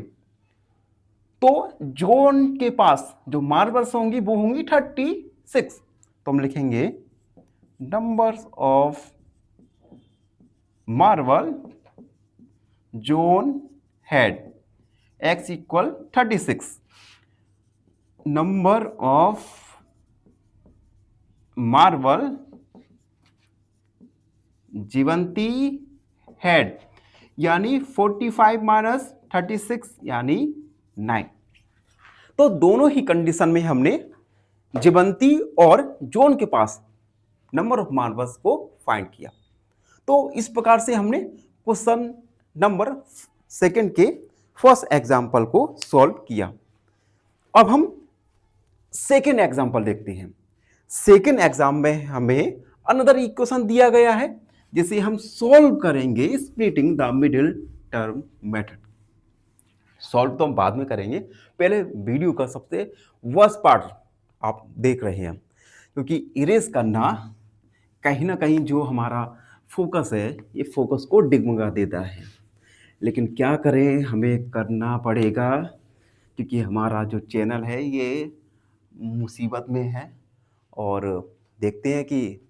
तो जोन के पास जो मार्बल्स होंगी वो होंगी 36, तो हम लिखेंगे numbers of marble John had x equal 36, number of marble Jivanti had यानी 45 माइनस 36 यानी 9। तो दोनों ही कंडीशन में हमने जीवंती और जोन के पास नंबर ऑफ मार्बल्स को फाइंड किया। तो इस प्रकार से हमने क्वेश्चन नंबर सेकंड के फर्स्ट एग्जाम्पल को सॉल्व किया। अब हम सेकंड एग्जाम्पल देखते हैं। सेकंड एग्जाम में हमें अनदर इक्वेशन दिया गया है जिसे हम सॉल्व करेंगे splitting the middle term method. Solve तो हम बाद में करेंगे, पहले वीडियो का सबसे वर्स्ट पार्ट आप देख रहे हैं, क्योंकि इरेज करना कहीं ना कहीं जो हमारा फोकस है ये फोकस को डिगमगा देता है, लेकिन क्या करें हमें करना पड़ेगा, क्योंकि हमारा जो चैनल है ये मुसीबत में है और देखते हैं कि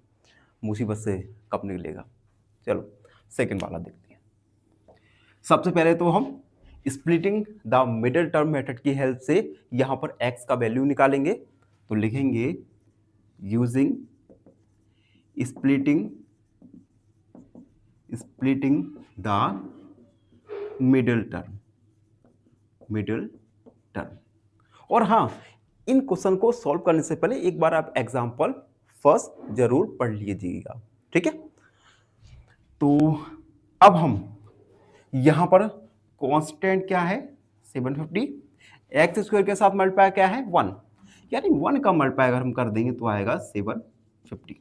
मुसीबत से कब निकलेगा। चलो सेकंड वाला देखते हैं। सबसे पहले तो हम splitting the middle term method की हेल्प से यहां पर x का वैल्यू निकालेंगे, तो लिखेंगे using splitting the middle term। और हाँ, इन क्वेश्चन को सॉल्व करने से पहले एक बार आप एग्जांपल फर्स्ट जरूर पढ़ लीजिएगा। ठीक है, तो अब हम यहां पर कांस्टेंट क्या है 750, एक्स स्क्वायर के साथ मल्टीप्लाई क्या है 1, यानी 1 का मल्टीप्लाई अगर हम कर देंगे तो आएगा 750।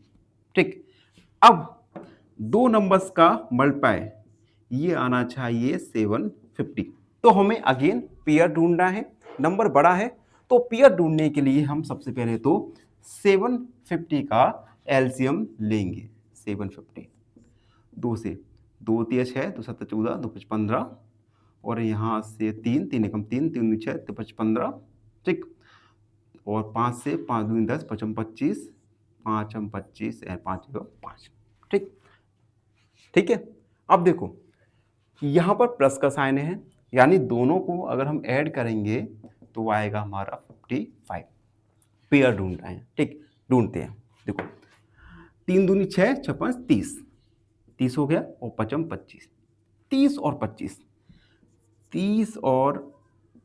ठीक, अब दो नंबर्स का मल्टीप्लाई ये आना चाहिए 750, तो हमें अगेन पेयर ढूंढना है। नंबर बड़ा है तो पेयर ढूंढने के लिए हम सबसे पहले तो 750 का एलसीएम लेंगे। 750 2 से 2 3 6 2 7 14 2 5 15 और यहाँ से 3 3 एकम 3 3 6 तो 5 15। ठीक, और 5 से 5 2 10 5 25 5 हम 25 और 5 5। ठीक है। अब देखो यहाँ पर प्लस का साइन है, यानी दोनों को अगर हम ऐड करेंगे तो आएगा हमारा 55। पेयर ढूंढ रहे हैं, ठीक, ढूंढते हैं। देखो 3 दूनी 6, 6 5 30, 30 हो गया, और 5 25, 30 और 25, 30 और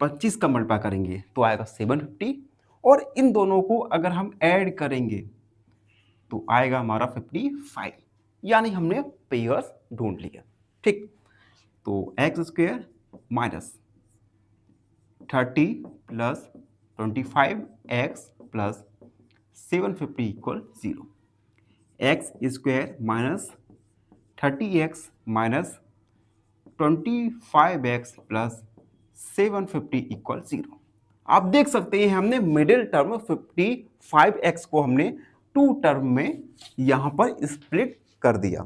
25 का मल्टीप्लाई करेंगे तो आएगा 750, और इन दोनों को अगर हम ऐड करेंगे तो आएगा हमारा 55, यानी हमने पेयर्स ढूंढ लिया। ठीक, तो x square minus 30 plus 25x plus 750 equal 0। X square minus 30x minus 25x plus 750 equal 0। आप देख सकते हैं हमने मिडिल टर्म 55x को हमने 2 टर्म में यहां पर स्प्लिट कर दिया।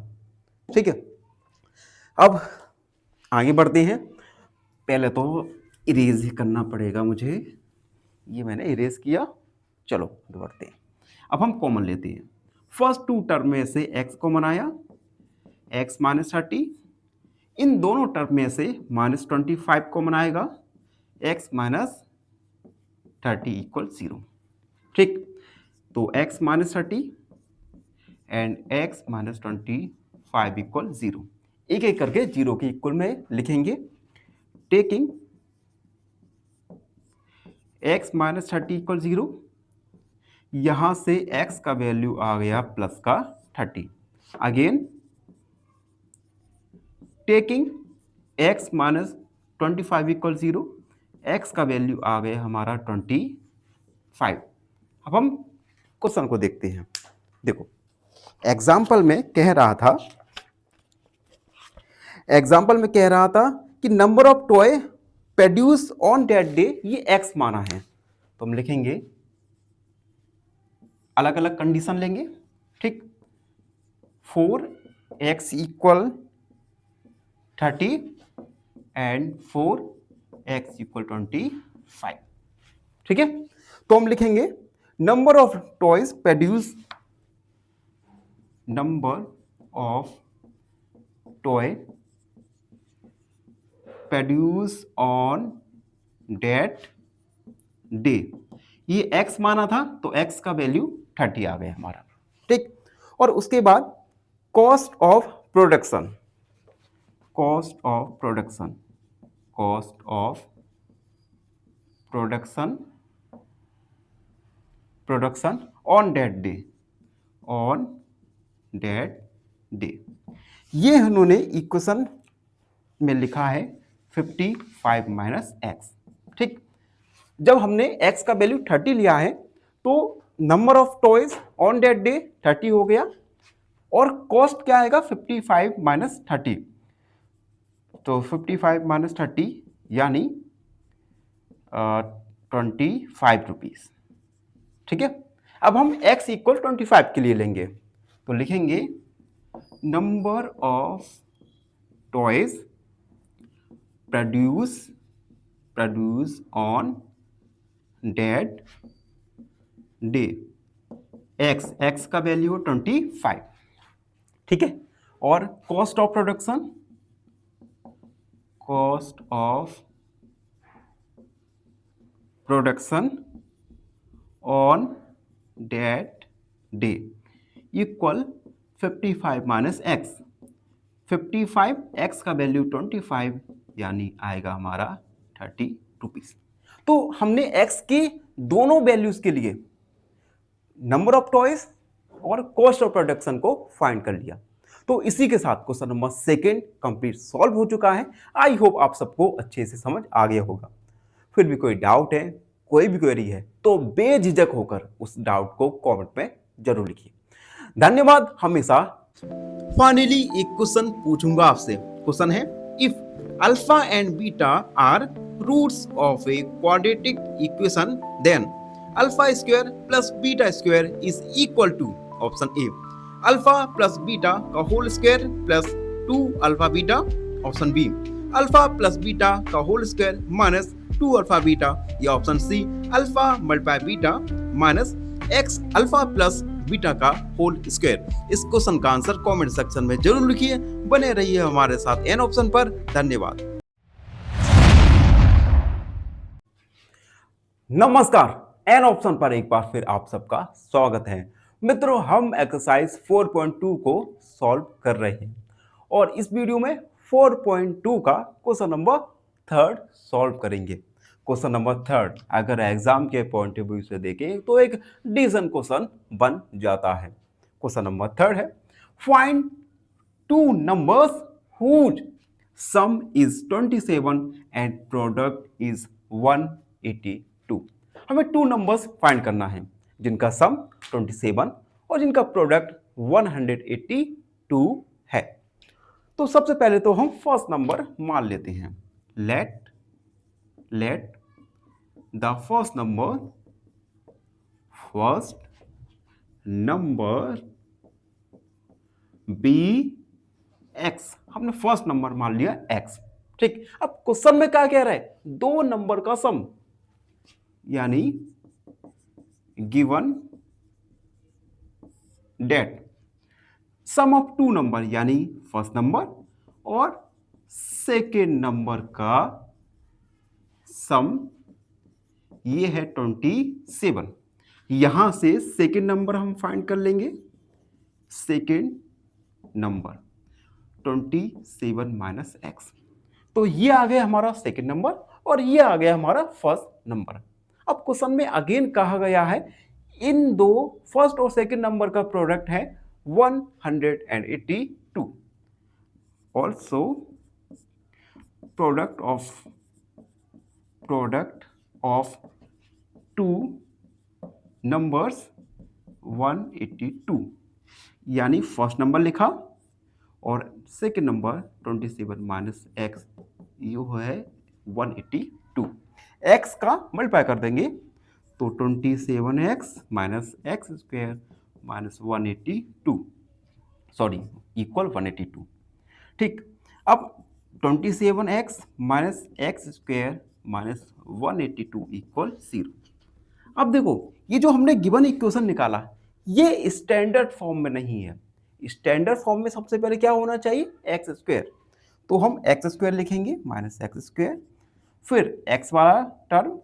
ठीक है, अब आगे बढ़ते हैं। पहले तो इरेज ही करना पड़ेगा मुझे, ये मैंने इरेज किया। चलो बढ़ते हैं। अब हम कॉमन लेते हैं। फर्स्ट 2 टर्म में से x कॉमन आया, x माइनस 30। इन दोनों टर्म में से माइनस 25 कॉमन आएगा, x माइनस 30 इक्वल 0। ठीक, तो x minus 30 and x minus 25 equal 0। एक एक करके 0 के इक्वल में लिखेंगे। टेकिंग x माइनस 30 इक्वल 0, यहां से x का वैल्यू आ गया प्लस का 30। Again taking x minus 25 equal 0, x का वैल्यू आ गया हमारा 25। अब हम क्वेश्चन को देखते हैं। देखो एग्जाम्पल में कह रहा था कि number of toy produce on that day, ये x माना है। तो हम लिखेंगे, अलग अलग कंडीशन लेंगे। ठीक, 4x equal 30 and 4x equal 25। ठीक है, तो हम लिखेंगे number of toys produce, number of toy produce on that day. ये x माना था तो x का वैल्यू 30 आ गया हमारा। ठीक, और उसके बाद cost of production, cost of production, cost of production, production on that day, on that day. ये उन्होंने इक्वेशन में लिखा है 55 माइनस एक्स। ठीक, जब हमने x का वैल्यू 30 लिया है तो number of toys on that day 30 हो गया, और कॉस्ट क्या आएगा 55 माइनस 30। तो 55 माइनस 30 यानी 25 रुपीज। ठीक है, अब हम x इक्वल 25 के लिए लेंगे तो लिखेंगे number of toys produce on that day, x का वैल्यू 25। ठीक है, और cost of production, cost of production on that day equal 55 minus X. 55, x का वैल्यू 25, यानी आएगा हमारा 30 रुपीज। तो हमने x के दोनों वैल्यूज के लिए नंबर ऑफ टॉयज और कॉस्ट ऑफ प्रोडक्शन को फाइंड कर लिया। तो इसी के साथ क्वेश्चन नंबर 2 कंप्लीट सॉल्व हो चुका है। आई होप आप सबको अच्छे से समझ आ गया होगा। फिर भी कोई डाउट है, कोई भी क्वेरी है तो बेझिझक होकर उस डाउट को कमेंट में जरूर लिखिए। धन्यवाद। हमेशा फाइनली एक क्वेश्चन पूछूंगा आपसे। क्वेश्चन है, if alpha and beta are roots of a quadratic equation then alpha square plus beta square is equal to, option A alpha plus beta का whole square plus 2 alpha beta, option B alpha plus beta का whole square minus 2 alpha beta, या option C alpha multiply beta minus X alpha plus beta का whole square. इस question का answer comment section में जरूर लिखिए। बने रहिए हमारे साथ एन ऑप्शन पर। धन्यवाद। नमस्कार, एन ऑप्शन पर एक बार फिर आप सबका स्वागत है। मित्रों, हम एक्सरसाइज 4.2 को सॉल्व कर रहे हैं और इस वीडियो में 4.2 का क्वेश्चन नंबर 3 सॉल्व करेंगे। क्वेश्चन नंबर 3 अगर एग्जाम के पॉइंट ऑफ व्यू से देखें तो एक डिवीजन क्वेश्चन बन जाता है। क्वेश्चन नंबर 3 है, find two numbers whose sum is 27 and product is 182। हमें टू नंबर्स फाइंड करना है जिनका सम 27 और जिनका प्रोडक्ट 182 है। तो सबसे पहले तो हम फर्स्ट नंबर मान लेते हैं। Let the first number be X. हमने फर्स्ट नंबर मान लिया एक्स। ठीक, अब क्वेश्चन में क्या कह रहा है, दो नंबर का सम, यानी given that sum of two number यानी फर्स्ट नंबर और सेकेंड नंबर का सम, ये है 27। यहां से सेकेंड नंबर हम फाइंड कर लेंगे। सेकेंड नंबर 27 माइनस एक्स, तो ये आ गया हमारा सेकेंड नंबर और ये आ गया हमारा फर्स्ट नंबर। अब क्वेश्चन में अगेन कहा गया है इन दो फर्स्ट और सेकेंड नंबर का प्रोडक्ट है 182। Also product of two numbers 182, यानी फर्स्ट नंबर लिखा और सेकेंड नंबर 27 माइनस एक्स, ये है 182। एक्स का मल्टीप्लाई कर देंगे तो 27x minus x square minus 182, sorry equal 182। ठीक, अब 27x minus x square minus 182 equal 0। अब देखो, ये जो हमने गिवन इक्वेशन निकाला ये स्टैंडर्ड फॉर्म में नहीं है। स्टैंडर्ड फॉर्म में सबसे पहले क्या होना चाहिए, एक्स स्क्वायर। तो हम एक्स स्क्वायर लिखेंगे माइनस एक्स स्क्वायर, फिर एक्स वाला टर्म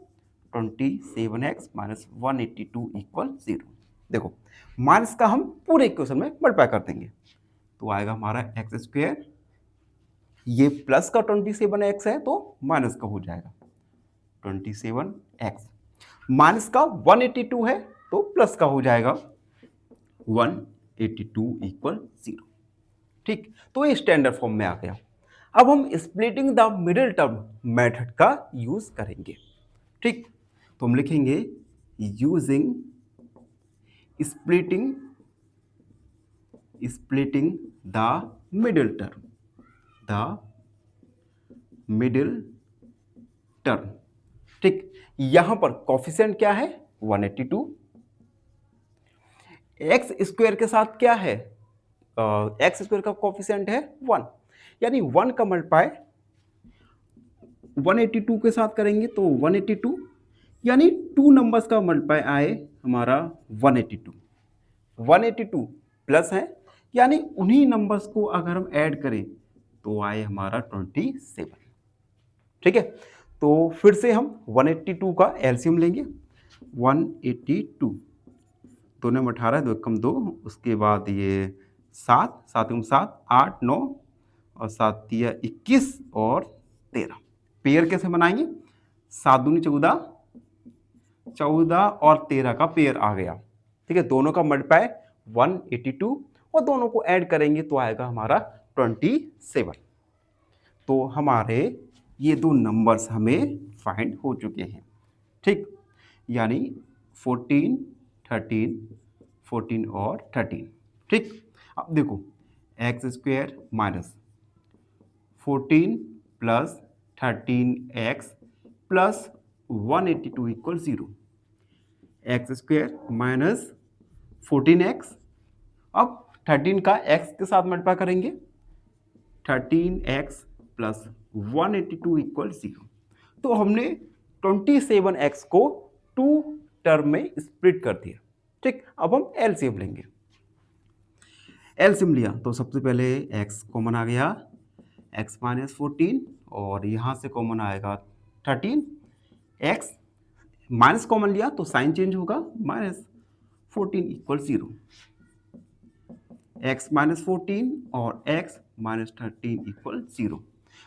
27x माइनस 182 इक्वल 0। देखो, माइनस का हम पूरे इक्वेशन में मल्टीप्लाई कर देंगे तो आएगा हमारा एक्स स्क्वायर, ये प्लस का 27x है तो माइनस का हो जाएगा 27x, माइनस का 182 है तो प्लस का हो जाएगा 182 इक्वल 0। ठीक, तो ये स्टैंडर्ड फॉर्म में आ गया। अब हम splitting the middle term method का यूज करेंगे। ठीक, तो हम लिखेंगे using splitting the middle term. ठीक, यहां पर कोफिशिएंट क्या है 182, एक्स स्क्वायर के साथ क्या है, एक्स स्क्वायर का कोफिशिएंट है 1, यानी 1 का मल्टीप्लाई 182 के साथ करेंगे तो 182, यानी टू नंबर्स का मल्टीप्लाई आए हमारा 182 प्लस है, यानी उन्हीं नंबर्स को अगर हम ऐड करें तो आए हमारा 27। ठीक है, तो फिर से हम 182 का एलसीएम लेंगे। 182 दोनों में 18, 2 कम 2, उसके बाद ये 7, 7 7, 8 9 और 7 दिया 21 और 13। पेयर कैसे बनाएंगे, 7 दूनी 14, 14 और 13 का पेयर आ गया। ठीक है, दोनों का मल्टीप्लाई 182 और दोनों को ऐड करेंगे तो आएगा हमारा 27। तो हमारे ये दो नंबर्स हमें फाइंड हो चुके हैं। ठीक, यानी 14 13 14 और 13। ठीक, अब देखो x square minus 14 plus 13x plus 182 equal 0, x square minus 14x, अब 13 का x के साथ मल्टीप्लाई करेंगे 13x प्लस 182 इक्वल 0। तो हमने 27x को टू टर्म में स्प्लिट कर दिया। ठीक, अब हम एलसीएम लेंगे। एलसीएम लिया तो सबसे पहले x कॉमन आ गया, x माइनस 14 और यहाँ से कॉमन आएगा 13, x माइनस कॉमन लिया तो साइन चेंज होगा, माइनस 14 इक्वल 0, x माइनस 14 और x माइनस 13 इक्वल 0।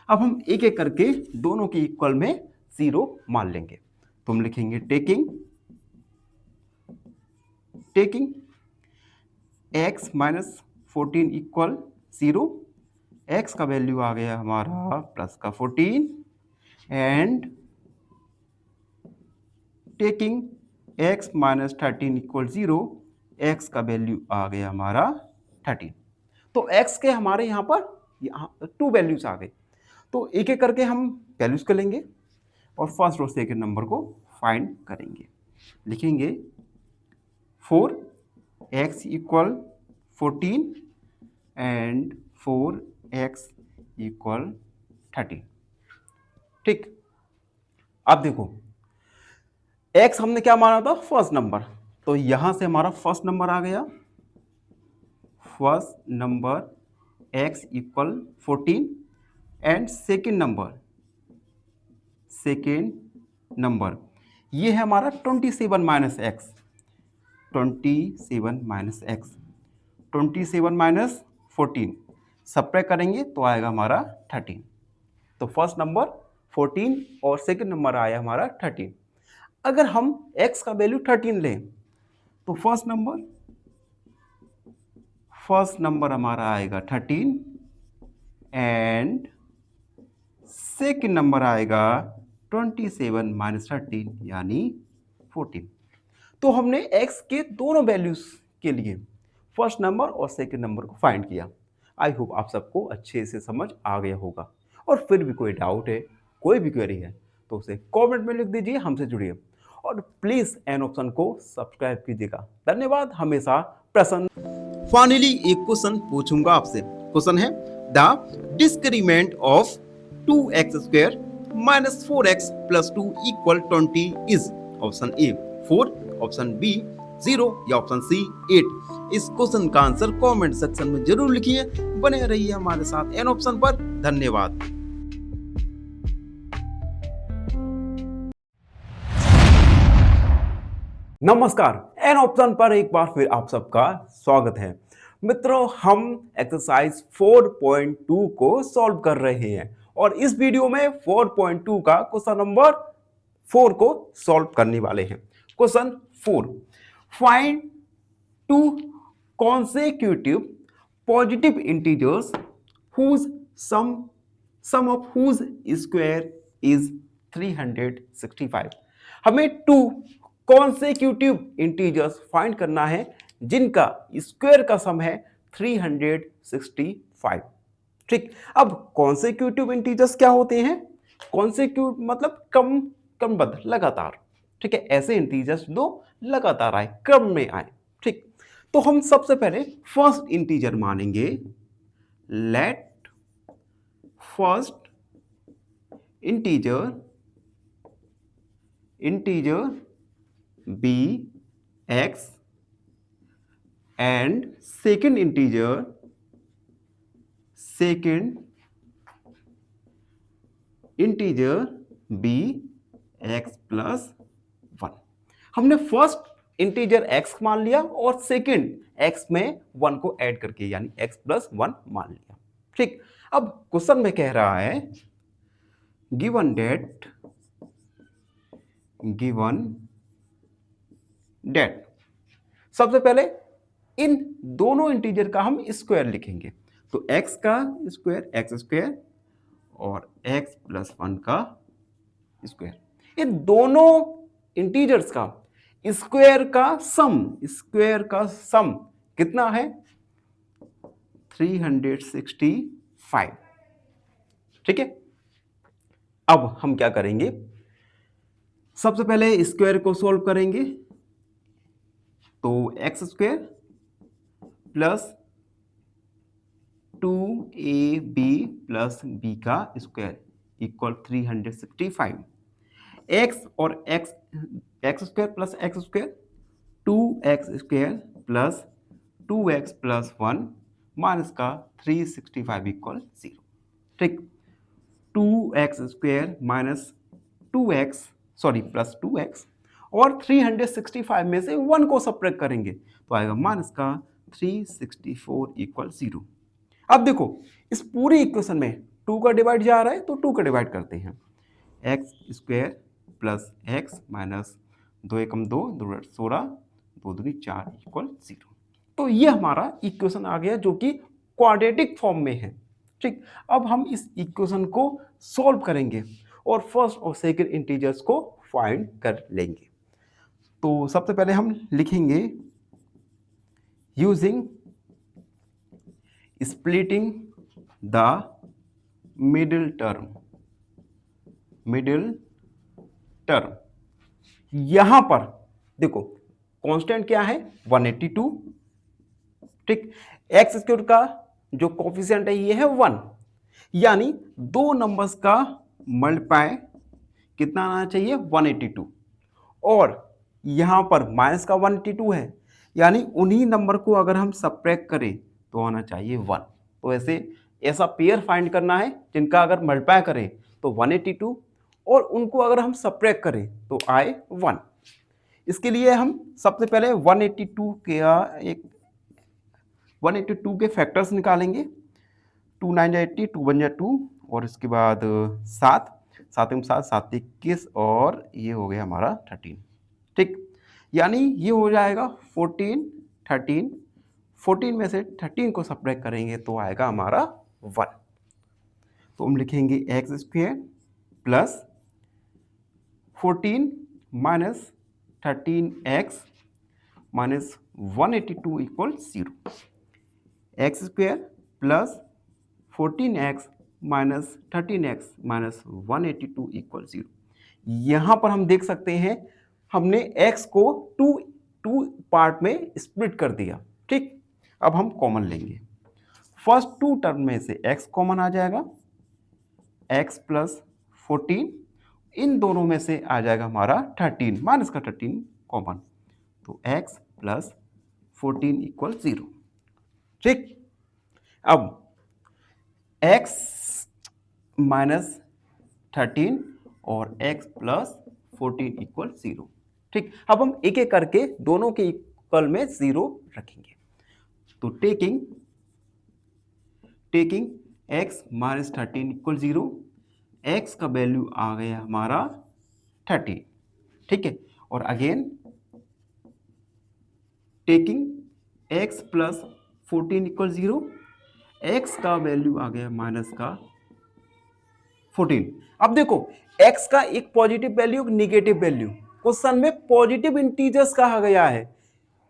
अब हम एक एक करके दोनों के इक्वल में 0 मान लेंगे। तो हम लिखेंगे taking x minus 14 equal 0, x का वैल्यू आ गया हमारा प्लस का 14 and taking x minus 13 equal 0, x का वैल्यू आ गया हमारा 13। तो x के हमारे यहाँ पर 2 वैल्यूज आ गए। तो एक एक करके हम वैल्यूज कर लेंगे और फर्स्ट और सेकंड नंबर को फाइंड करेंगे। लिखेंगे 4x equal 14 and 4x equal 13। ठीक, अब देखो x हमने क्या माना था, फर्स्ट नंबर, तो यहां से हमारा फर्स्ट नंबर आ गया, first number x equal 14 and second number ये है हमारा 27 minus x, 27 minus x, 27 minus 14 subtract करेंगे तो आएगा हमारा 13। तो फर्स्ट नंबर 14 और सेकंड नंबर आया हमारा 13। अगर हम x का वैल्यू 13 लें तो फर्स्ट नंबर हमारा आएगा 13 एंड सेकंड नंबर आएगा 27 माइनस 13 यानी 14। तो हमने x के दोनों वैल्यूज के लिए फर्स्ट नंबर और सेकंड नंबर को फाइंड किया। आई होप आप सबको अच्छे से समझ आ गया होगा। और फिर भी कोई डाउट है, कोई भी क्वेरी है तो उसे कमेंट में लिख दीजिए, हमसे जुड़िए और प्लीज एन ऑप्शन को सब्सक्राइब कीजिएगा। धन्यवाद, हमेशा प्रसन्न। फाइनली एक क्वेश्चन पूछूंगा आपसे। क्वेश्चन है the discriminant of 2x square minus 4x plus 2 equal 20 is option A 4, option B 0 या ऑप्शन सी 8। इस क्वेश्चन का आंसर कमेंट सेक्शन में जरूर लिखिए। बने रहिए हमारे साथ एन ऑप्शन पर। धन्यवाद। नमस्कार, एन ऑप्शन पर एक बार फिर आप सबका स्वागत है। मित्रों, हम एक्सरसाइज 4.2 को सॉल्व कर रहे हैं और इस वीडियो में 4.2 का क्वेश्चन नंबर 4 को सॉल्व करने वाले हैं। Question 4, find 2 consecutive positive integers whose sum of whose square is 365। हमें 2 consecutive integers फाइंड करना है जिनका स्क्वायर का सम है 365। ठीक, अब consecutive integers क्या होते हैं? consecutive मतलब क्रमबद्ध, लगातार। ठीक है, ऐसे इंटीजर्स दो लगातार आए, क्रम में आए। ठीक, तो हम सबसे पहले फर्स्ट इंटीजर मानेंगे। Let first integer be X and second integer be X plus 1। हमने फर्स्ट इंटीजर x मान लिया और सेकेंड x में 1 को ऐड करके यानी x प्लस 1 मान लिया। ठीक, अब क्वेश्चन में कह रहा है गिवन डेट सबसे पहले इन दोनों इंटीजर का हम स्क्वायर लिखेंगे। तो x का स्क्वायर x स्क्वायर और x प्लस 1 का स्क्वायर, इन दोनों इंटीजर्स का स्क्वायर का सम कितना है? 365। ठीक है, अब हम क्या करेंगे, सबसे पहले स्क्वायर को सॉल्व करेंगे। तो x square plus 2ab plus b का स्क्वायर इक्वल 365। एक्स और x square plus x square 2x² plus 2x plus 1 minus का 365 इक्वल 0। ठीक, 2x² minus 2x plus 2x और 365 में से 1 को सब्ट्रैक्ट करेंगे तो आएगा माइनस का 364 इक्वल 0। अब देखो इस पूरी इक्वेशन में 2 का डिवाइड जा रहा है तो 2 का डिवाइड करते हैं। x² प्लस x माइनस 2 एकम 2 2 16 2 दूनी 4 इक्वल 0। तो ये हमारा इक्वेशन आ गया जो कि क्वाड्रेटिक फॉर्म में है। ठीक, अब हम इस इक्वेशन को सॉल्व करेंगे और फर्स्ट और सेकंड इंटीजर्स को फाइंड कर लेंगे। तो सबसे पहले हम लिखेंगे using splitting the middle term. यहां पर देखो कांस्टेंट क्या है 182। ठीक, एक्स स्क्वायर का जो कोफिशिएंट है ये है 1, यानी दो नंबर्स का मल्टीप्लाई कितना आना चाहिए 182 और यहां पर माइनस का 182 है, यानी उन्हीं नंबर को अगर हम सब्ट्रैक्ट करें तो आना चाहिए 1। तो ऐसा पेयर फाइंड करना है जिनका अगर मल्टीप्लाई करें तो 182 और उनको अगर हम सब्ट्रैक्ट करें तो आए 1। इसके लिए हम सबसे पहले 182 के फैक्टर्स निकालेंगे। 2 9 80 2 1 2 और इसके बाद 7 7 7 7 21 और ये हो गया हमारा 13। ठीक, यानी ये हो जाएगा 14 13। 14 में से 13 को सब्ट्रैक्ट करेंगे तो आएगा हमारा 1। तो हम लिखेंगे x² plus 14 minus 13x minus 182 equal 0। x² plus 14x minus 13x minus 182 equal 0। यहाँ पर हम देख सकते हैं हमने x को टू पार्ट में स्प्लिट कर दिया। ठीक, अब हम कॉमन लेंगे। फर्स्ट टू टर्म में से x कॉमन आ जाएगा, x प्लस 14, इन दोनों में से आ जाएगा हमारा 13 माइनस का 13 कॉमन, तो x प्लस 14 इक्वल 0। ठीक, अब x माइनस 13 और x प्लस 14 इक्वल 0। ठीक, अब हम एक एक करके दोनों के इक्वल में 0 रखेंगे। तो taking x minus 13 equal 0, x का वैल्यू आ गया हमारा 30। ठीक है, और again taking x plus 14 equal 0, x का वैल्यू आ गया माइनस का 14। अब देखो x का एक positive value, negative value, question में पॉजिटिव इंटीजर्स कहा गया है,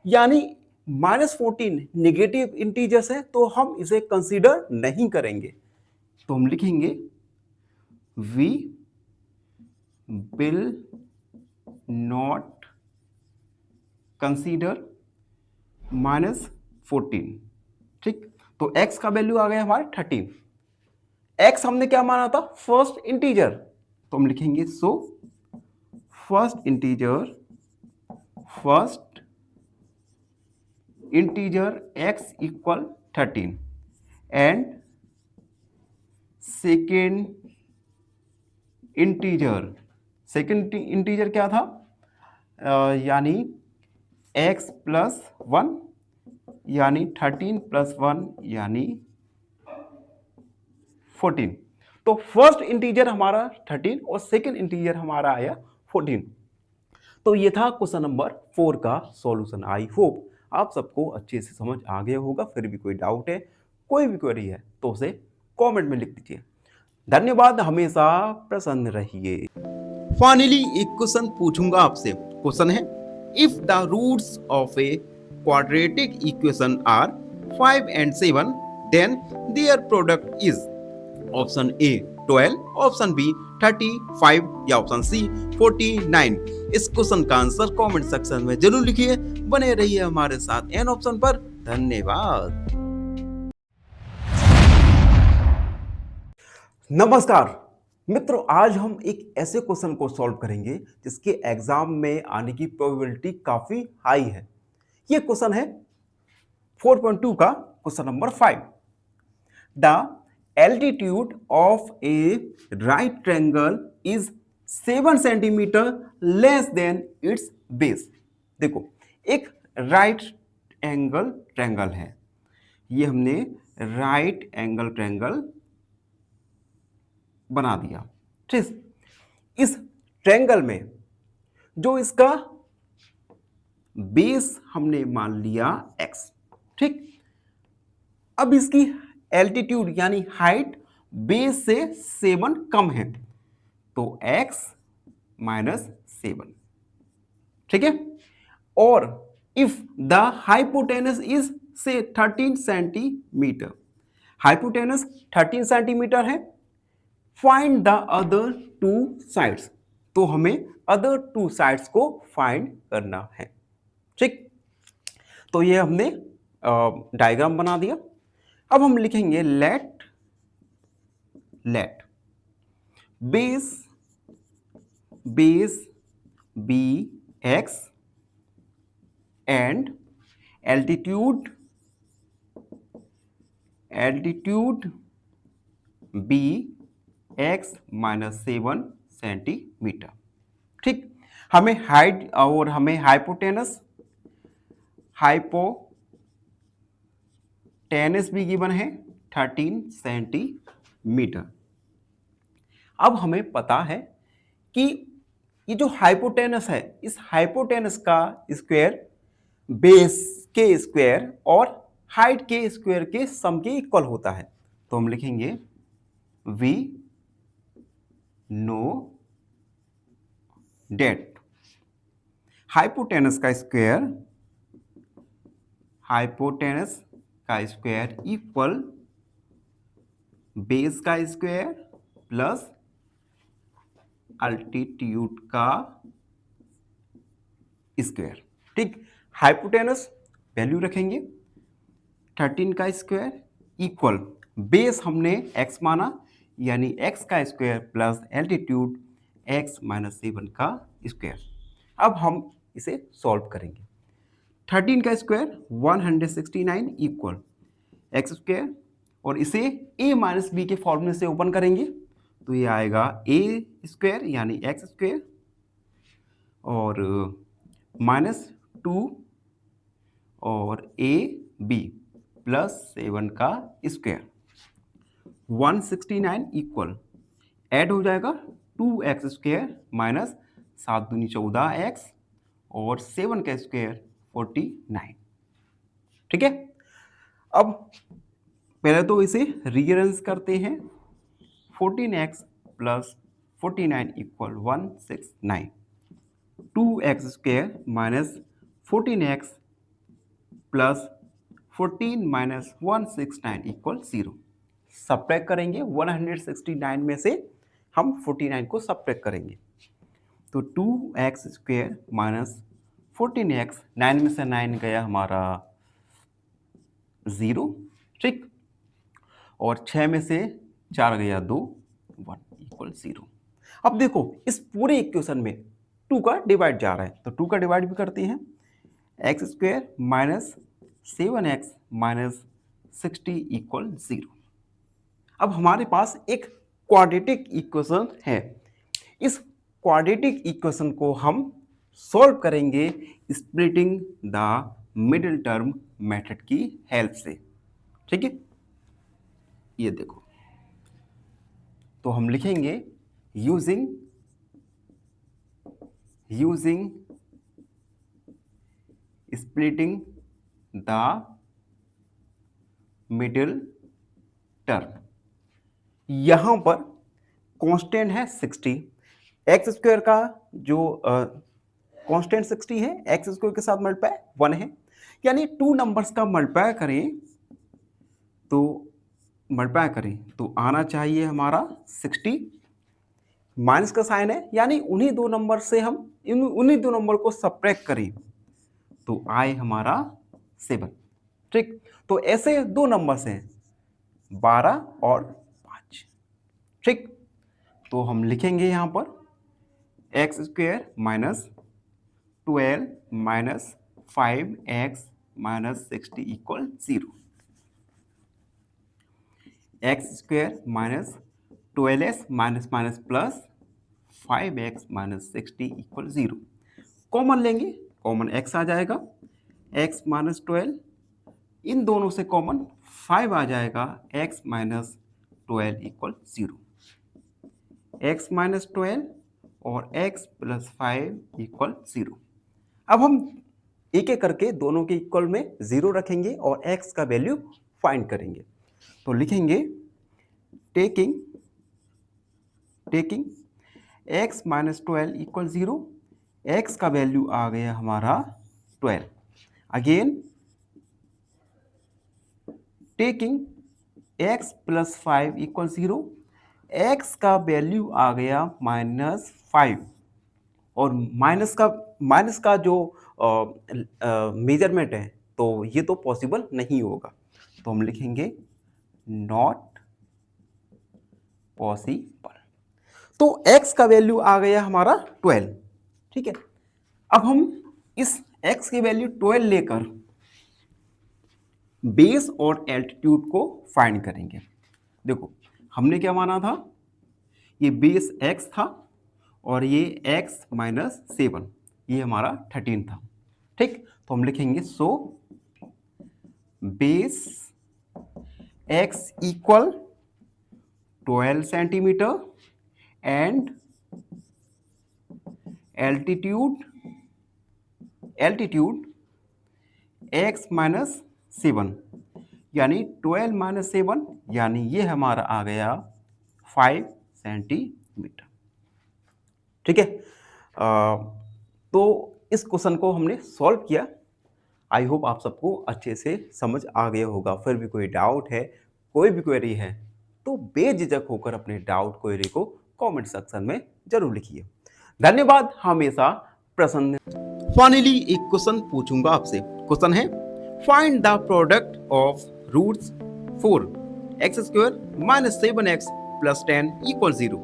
यानी -14 निगेटिव इंटीजर्स है तो हम इसे कंसीडर नहीं करेंगे। तो हम लिखेंगे वी विल नॉट कंसीडर -14। ठीक, तो x का वैल्यू आ गया हमारा 13। x हमने क्या माना था, फर्स्ट इंटीजर, तो हम लिखेंगे so first integer x equal 13 and second integer क्या था, यानी x प्लस 1 यानी 13 प्लस 1 यानी 14। तो फर्स्ट इंटीजर हमारा 13 और सेकेंड इंटीजर हमारा आया 14। तो ये था क्वेश्चन नंबर 4 का सॉल्यूशन। आई होप आप सबको अच्छे से समझ आ गया होगा। फिर भी कोई डाउट है, कोई भी क्वेरी है तो उसे कमेंट में लिख दीजिए। धन्यवाद, हमेशा प्रसन्न रहिए। फाइनली एक क्वेश्चन पूछूंगा आपसे। क्वेश्चन है, if the roots of a quadratic equation are 5 and 7 then their product is option A 12, option B 35 या ऑप्शन सी 49। इस क्वेश्चन का आंसर कमेंट सेक्शन में जरूर लिखिए। बने रहिए हमारे साथ एन ऑप्शन पर। धन्यवाद। नमस्कार, मित्रों, आज हम एक ऐसे क्वेश्चन को सॉल्व करेंगे जिसके एग्जाम में आने की प्रोबेबिलिटी काफी हाई है। ये क्वेश्चन है 4.2 का question number 5। The altitude of A right triangle is 7 centimetre less than it's base. देखो, एक राइट एंगल ट्रायंगल है, ये हमने राइट एंगल ट्रायंगल बना दिया। ठीक, इस ट्रायंगल में जो इसका बेस हमने मान लिया x। ठीक, अब इसकी एल्टीट्यूड यानी हाइट बेस से 7 कम है, तो x माइनस 7। ठीक है, और इफ द हाइपोटेनस इज से 13 सेंटीमीटर, हाइपोटेनस 13 सेंटीमीटर है, find the other two sides, तो हमें अदर टू साइड्स को फाइंड करना है। ठीक, तो ये हमने डायग्राम बना दिया। अब हम लिखेंगे let base be X and altitude be X minus 7 centimetre. ठीक, हमें हाइट और हमें हाइपोटेनस भी गिवन है 13 सेंटीमीटर। अब हमें पता है कि ये जो हाइपोटेनस है, इस हाइपोटेनस का स्क्वायर बेस के स्क्वायर और हाइट के स्क्वायर के सम के इक्वल होता है। तो हम लिखेंगे वी नो डेट हाइपोटेनस का स्क्वायर इक्वल बेस का स्क्वायर प्लस अल्टीट्यूड का स्क्वायर। ठीक, हाइपोटेनस वैल्यू रखेंगे 13 का स्क्वायर इक्वल बेस हमने x माना यानी x का square plus altitude x minus 7 का स्क्वायर। अब हम इसे सॉल्व करेंगे। 13 का स्क्वायर 169 इक्वल एक्स स्क्वायर, और इसे a माइनस बी के फॉर्मूले से ओपन करेंगे तो ये आएगा a स्क्वायर यानी एक्स स्क्वायर और माइनस 2 और a b प्लस 7 का स्क्वायर 169 इक्वल ऐड हो जाएगा 2x स्क्वायर माइनस 7 दूनी 14x और 7 का स्क्वायर 49। ठीक है, अब पहले तो इसे रीअरेंज करते हैं। 14x plus 49 equal 169, 2x square minus 14x plus 14 minus 169 equal 0। Subtract करेंगे 169 में से हम 49 को सब्ट्रैक्ट करेंगे, तो 2x स्क्वायर माइनस 14x, 9 में से 9 गया हमारा 0। ठीक, और 6 में से 4 गया 2, 1 इक्वल 0। अब देखो इस पूरे इक्वेशन में 2 का डिवाइड जा रहा है, तो 2 का डिवाइड भी करते हैं। X square minus 7x minus 60 equal 0। अब हमारे पास एक क्वाड्रेटिक इक्वेशन है। इस क्वाड्रेटिक इक्वेशन को हम सॉल्व करेंगे splitting the middle term method की हेल्प से। ठीक है, ये देखो, तो हम लिखेंगे using splitting the middle term. यहां पर कांस्टेंट है 60, एक्स स्क्वायर का जो कांस्टेंट 60 है, एक्स स्क्वायर के साथ मल्टीप्लाई 1 है, यानी 2 नंबर्स का मल्टीप्लाई करें तो आना चाहिए हमारा 60। माइनस का साइन है, यानी उन्हीं दो नंबर से हम उन्हीं दो नंबर को सब्ट्रैक्ट करें तो आए हमारा 7। ठीक, तो ऐसे दो नंबर्स हैं 12 और 5। ठीक, तो हम लिखेंगे यहाँ पर x square minus 12 minus 5x minus 60 equal 0। X square minus 12x minus minus plus 5x minus 60 equal 0। Common लेंगे, कॉमन x आ जाएगा, x माइनस 12, इन दोनों से कॉमन 5 आ जाएगा, x minus 12 equal 0। x minus 12 और x प्लस 5 इक्वल 0। अब हम एक एक करके दोनों के इक्वल में 0 रखेंगे और x का वैल्यू फाइंड करेंगे। तो लिखेंगे taking x minus 12 equal 0, x का वैल्यू आ गया हमारा 12। Again taking x plus 5 equal 0, x का वैल्यू आ गया माइनस 5, और माइनस का जो मेजरमेंट है तो ये तो पॉसिबल नहीं होगा, तो हम लिखेंगे नॉट पॉसिबल। तो x का वैल्यू आ गया हमारा 12। ठीक है, अब हम इस x की वैल्यू 12 लेकर बेस और एल्टीट्यूड को फाइंड करेंगे। देखो हमने क्या माना था, ये बेस x था और ये x माइनस 7, ये हमारा 13 था। ठीक, तो हम लिखेंगे so base x equal 12 centimetre and altitude x minus 7, यानी 12 माइनस 7, यानी ये हमारा आ गया 5 सेंटीमीटर। ठीक है, तो इस क्वेश्चन को हमने सॉल्व किया। आई होप आप सबको अच्छे से समझ आ गया होगा। फिर भी कोई डाउट है, कोई भी क्वेरी है, तो बेझिझक होकर अपने डाउट क्वेरी को कमेंट सेक्शन में जरूर लिखिए। धन्यवाद, हमेशा प्रसन्न। फाइनली एक क्वेश्चन पूछूंगा आपसे। क्वेश्चन है find the product of roots 4 X square minus 7x plus 10 equal 0।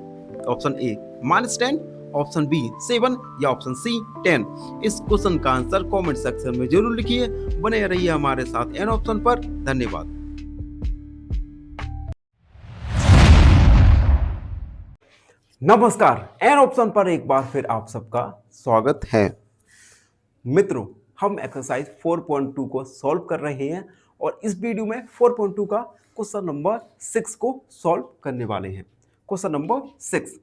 Option A minus 10, option B 7 या ऑप्शन सी 10। इस क्वेश्चन का आंसर कमेंट सेक्शन में जरूर लिखिए। बने रहिए हमारे साथ एन ऑप्शन पर। धन्यवाद। नमस्कार, एन ऑप्शन पर एक बार फिर आप सबका स्वागत है। मित्रों, हम एक्सरसाइज 4.2 को सॉल्व कर रहे हैं और इस वीडियो में 4.2 का क्वेश्चन नंबर 6 को सॉल्व करने वाले हैं। क्वेश्चन नंबर 6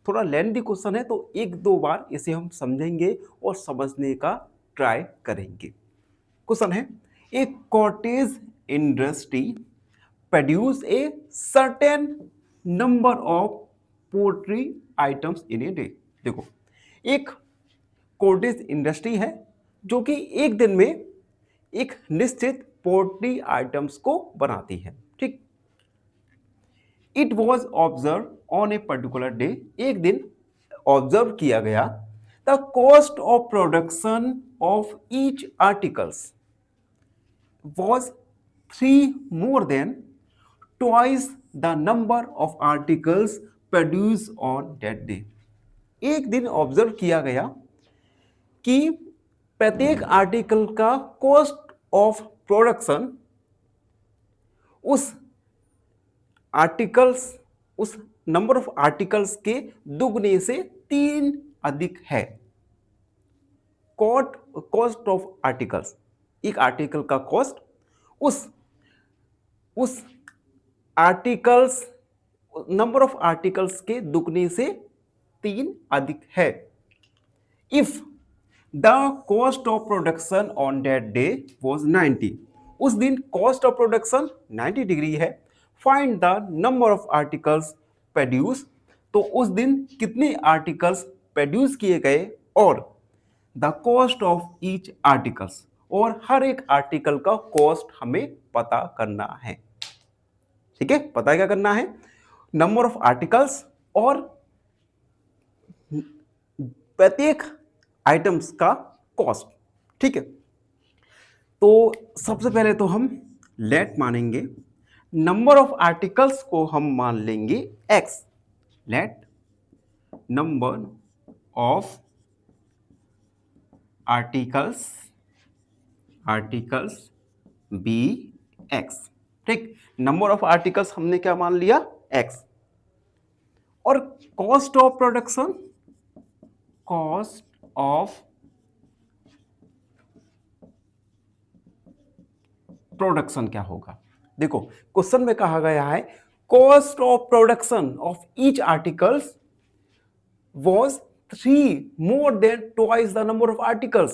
थोड़ा लेंथी क्वेश्चन है, तो एक दो बार इसे हम समझेंगे और समझने का ट्राई करेंगे। क्वेश्चन है a cottage industry produce a certain number of poultry items in a day. देखो, एक कॉटेज इंडस्ट्री है जो कि एक दिन में एक निश्चित पोल्ट्री आइटम्स को बनाती है। ठीक, it was observe on a particular day, एक दिन ऑब्जर्व किया गया, the cost of production of each articles was 3 more than twice the number of articles produced on that day। एक दिन ऑब्जर्व किया गया कि प्रत्येक आर्टिकल का कॉस्ट ऑफ प्रोडक्शन उस नंबर ऑफ आर्टिकल्स के दुगने से 3 अधिक है। कॉस्ट ऑफ आर्टिकल्स, एक आर्टिकल का कॉस्ट उस आर्टिकल्स नंबर ऑफ आर्टिकल्स के दुगने से 3 अधिक है। If the cost of production on that day was 90, उस दिन कॉस्ट ऑफ प्रोडक्शन 90 डिग्री है। Find the number of articles produce, तो उस दिन कितने आर्टिकल्स प्रोड्यूस किए गए, और the cost of each articles, और हर एक आर्टिकल का कॉस्ट हमें पता करना है। ठीक है, पता क्या करना है, नंबर ऑफ आर्टिकल्स और प्रत्येक आइटम्स का कॉस्ट। ठीक है, तो सबसे पहले तो हम लेट मानेंगे, नंबर ऑफ आर्टिकल्स को हम मान लेंगे x, let number of articles be X. ठीक, नंबर ऑफ आर्टिकल्स हमने क्या मान लिया, एक्स। और cost of production, cost of production क्या होगा? देखो क्वेश्चन में कहा गया है cost of production of each articles was 3 more than twice the number of articles,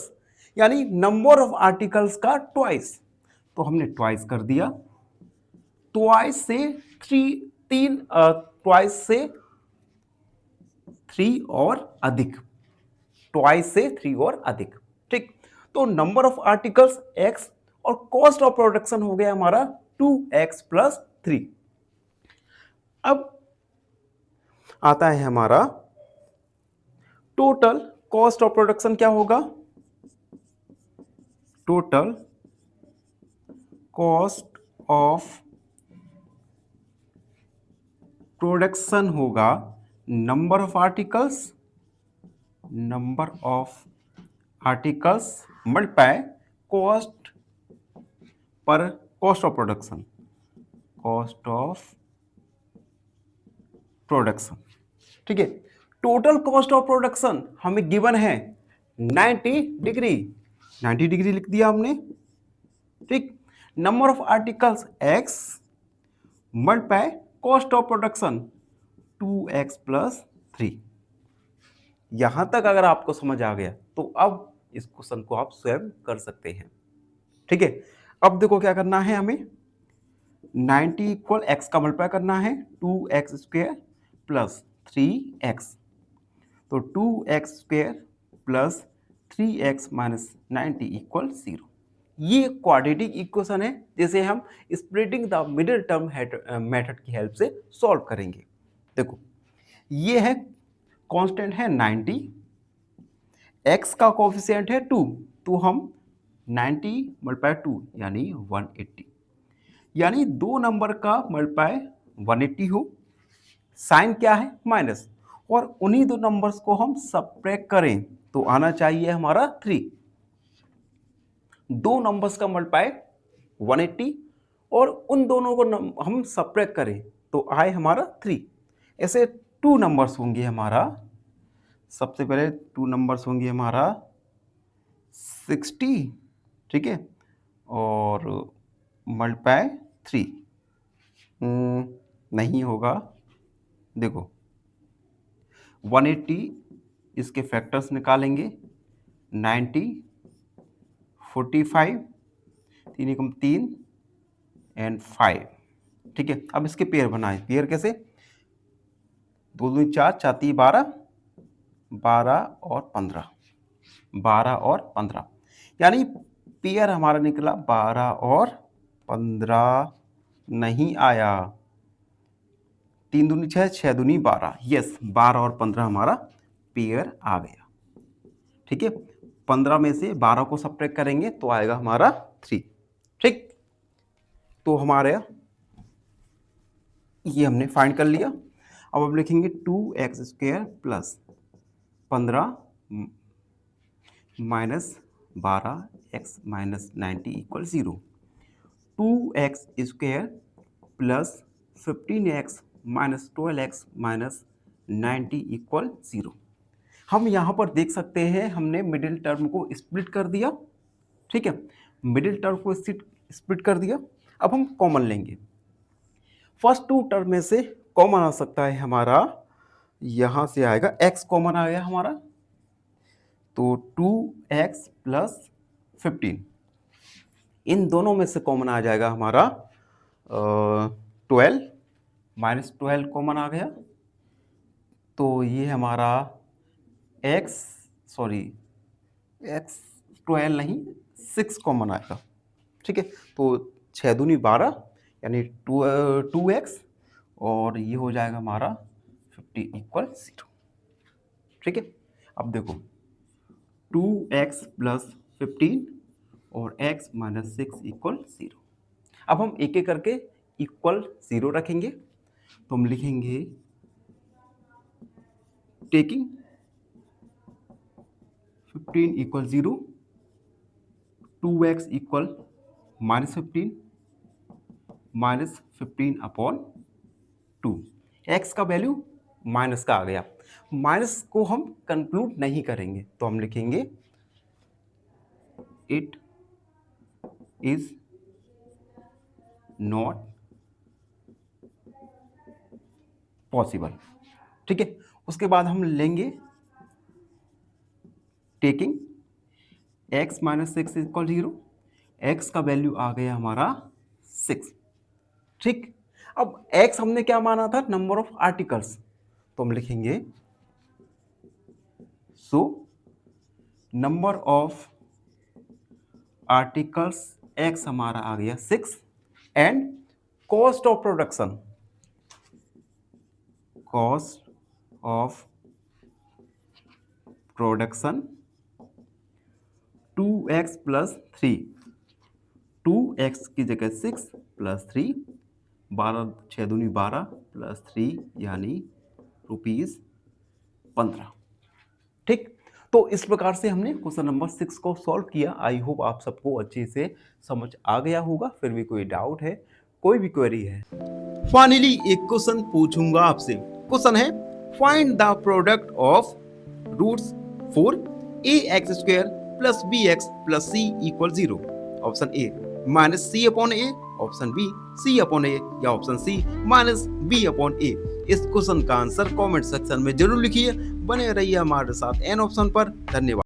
यानी नंबर ऑफ आर्टिकल्स का ट्वाइस। तो हमने ट्वाइस कर दिया, ट्वाइस से ट्वाइस से 3 और अधिक, ट्वाइस से 3 और अधिक। ठीक, तो नंबर ऑफ आर्टिकल्स x और कॉस्ट ऑफ प्रोडक्शन हो गया हमारा 2x प्लस 3। अब आता है हमारा टोटल कॉस्ट ऑफ प्रोडक्शन क्या होगा, टोटल कॉस्ट ऑफ प्रोडक्शन होगा number of articles multiply cost per cost of production. ठीक है, टोटल कॉस्ट ऑफ प्रोडक्शन हमें गिवन है 90 डिग्री, 90 डिग्री लिख दिया हमने। ठीक, number of articles x multiply cost of production 2x plus 3। यहां तक अगर आपको समझ आ गया तो अब इस क्वेश्चन को आप स्वयं कर सकते हैं। ठीक है, अब देखो क्या करना है हमें, 90 इक्वल x का मल्टीप्लाई करना है 2x स्क्वायर प्लस 3x, तो 2x square plus 3x minus 90 equal 0। ये क्वाड्रेटिक इक्वेशन है जिसे हम splitting the middle term method की हेल्प से सॉल्व करेंगे। देखो ये है कांस्टेंट है 90, x का कोफिशिएंट है 2, तो हम 90 मल्टीप्लाई 2 यानी 180, यानी दो नंबर का मल्टीप्लाई 180 हो, साइन क्या है माइनस, और उन्हीं दो नंबर्स को हम सबट्रैक्ट करें तो आना चाहिए हमारा 3। दो नंबर्स का मल्टीप्लाई 180 और उन दोनों को हम सबट्रैक्ट करें तो आए हमारा 3। ऐसे टू नंबर्स होंगे हमारा, सबसे पहले टू नंबर्स होंगे हमारा 60, ठीक है, और मल्टीप्लाई 3 नहीं होगा। देखो 180 इसके फैक्टर्स निकालेंगे, 90, 45, 3 एकम 3 एंड 5। ठीक है, अब इसके पेयर बनाएं। पेयर कैसे, 2 2 4, 4 3 12, 12 और 15, 12 और 15, यानी पेयर हमारा निकला 12 और 15 नहीं आया। 3 दूनी 6, 6 दूनी 12, यस 12 और 15 हमारा पेयर आ गया। ठीक है, 15 में से 12 को सब्ट्रैक्ट करेंगे तो आएगा हमारा 3। ठीक, तो हमारे ये हमने फाइंड कर लिया। अब हम लिखेंगे 2x square plus 15 minus 12x minus 90 equal 0, 2x square plus 15x minus 12x minus 90 equal 0। हम यहाँ पर देख सकते हैं हमने मिडिल टर्म को स्प्लिट कर दिया। ठीक है, मिडिल टर्म को स्प्लिट कर दिया। अब हम कॉमन लेंगे, फर्स्ट टू टर्म में से कॉमन आ सकता है हमारा, यहाँ से आएगा x कॉमन आ गया हमारा, तो 2x प्लस 15, इन दोनों में से कॉमन आ जाएगा हमारा 12 माइनस 12 कॉमन आ गया, तो ये हमारा x 12 नहीं 6 कॉमन आएगा। ठीक है, तो 6 दूनी 12 यानी 2x और ये हो जाएगा हमारा 50 इक्वल 0। ठीक है, अब देखो 2x प्लस 15 और x माइनस 6 इक्वल 0। अब हम एक एक करके इक्वल 0 रखेंगे, तो हम लिखेंगे taking 15 equal 0, 2x equal -15 minus 15 upon 2। x का वैल्यू माइनस का आ गया। माइनस को हम कंक्लूड नहीं करेंगे तो हम लिखेंगे इट इज नॉट पॉसिबल। ठीक है, उसके बाद हम लेंगे taking x minus 6 equal 0, x का वैल्यू आ गया हमारा 6। ठीक, अब x हमने क्या माना था, नंबर ऑफ आर्टिकल्स, तो हम लिखेंगे so number of articles x हमारा आ गया 6 and cost of production, cost of production 2x plus 3, 2x की जगह 6 प्लस 3, 12 6 दूनी 12 प्लस 3 यानी ₹15। ठीक, तो इस प्रकार से हमने क्वेश्चन नंबर 6 को सॉल्व किया। आई होप आप सबको अच्छे से समझ आ गया होगा। फिर भी कोई डाउट है, कोई भी क्वेरी है, फाइनली एक क्वेश्चन पूछूंगा आपसे। क्वेश्चन है find the product of roots for ax² plus bx plus c equal 0। Option A minus C upon A, option B C upon A या option C minus B upon A. इस question का answer comment section में जरूर लिखिए। बने रहिए हमारे साथ एन ऑप्शन पर। धन्यवाद।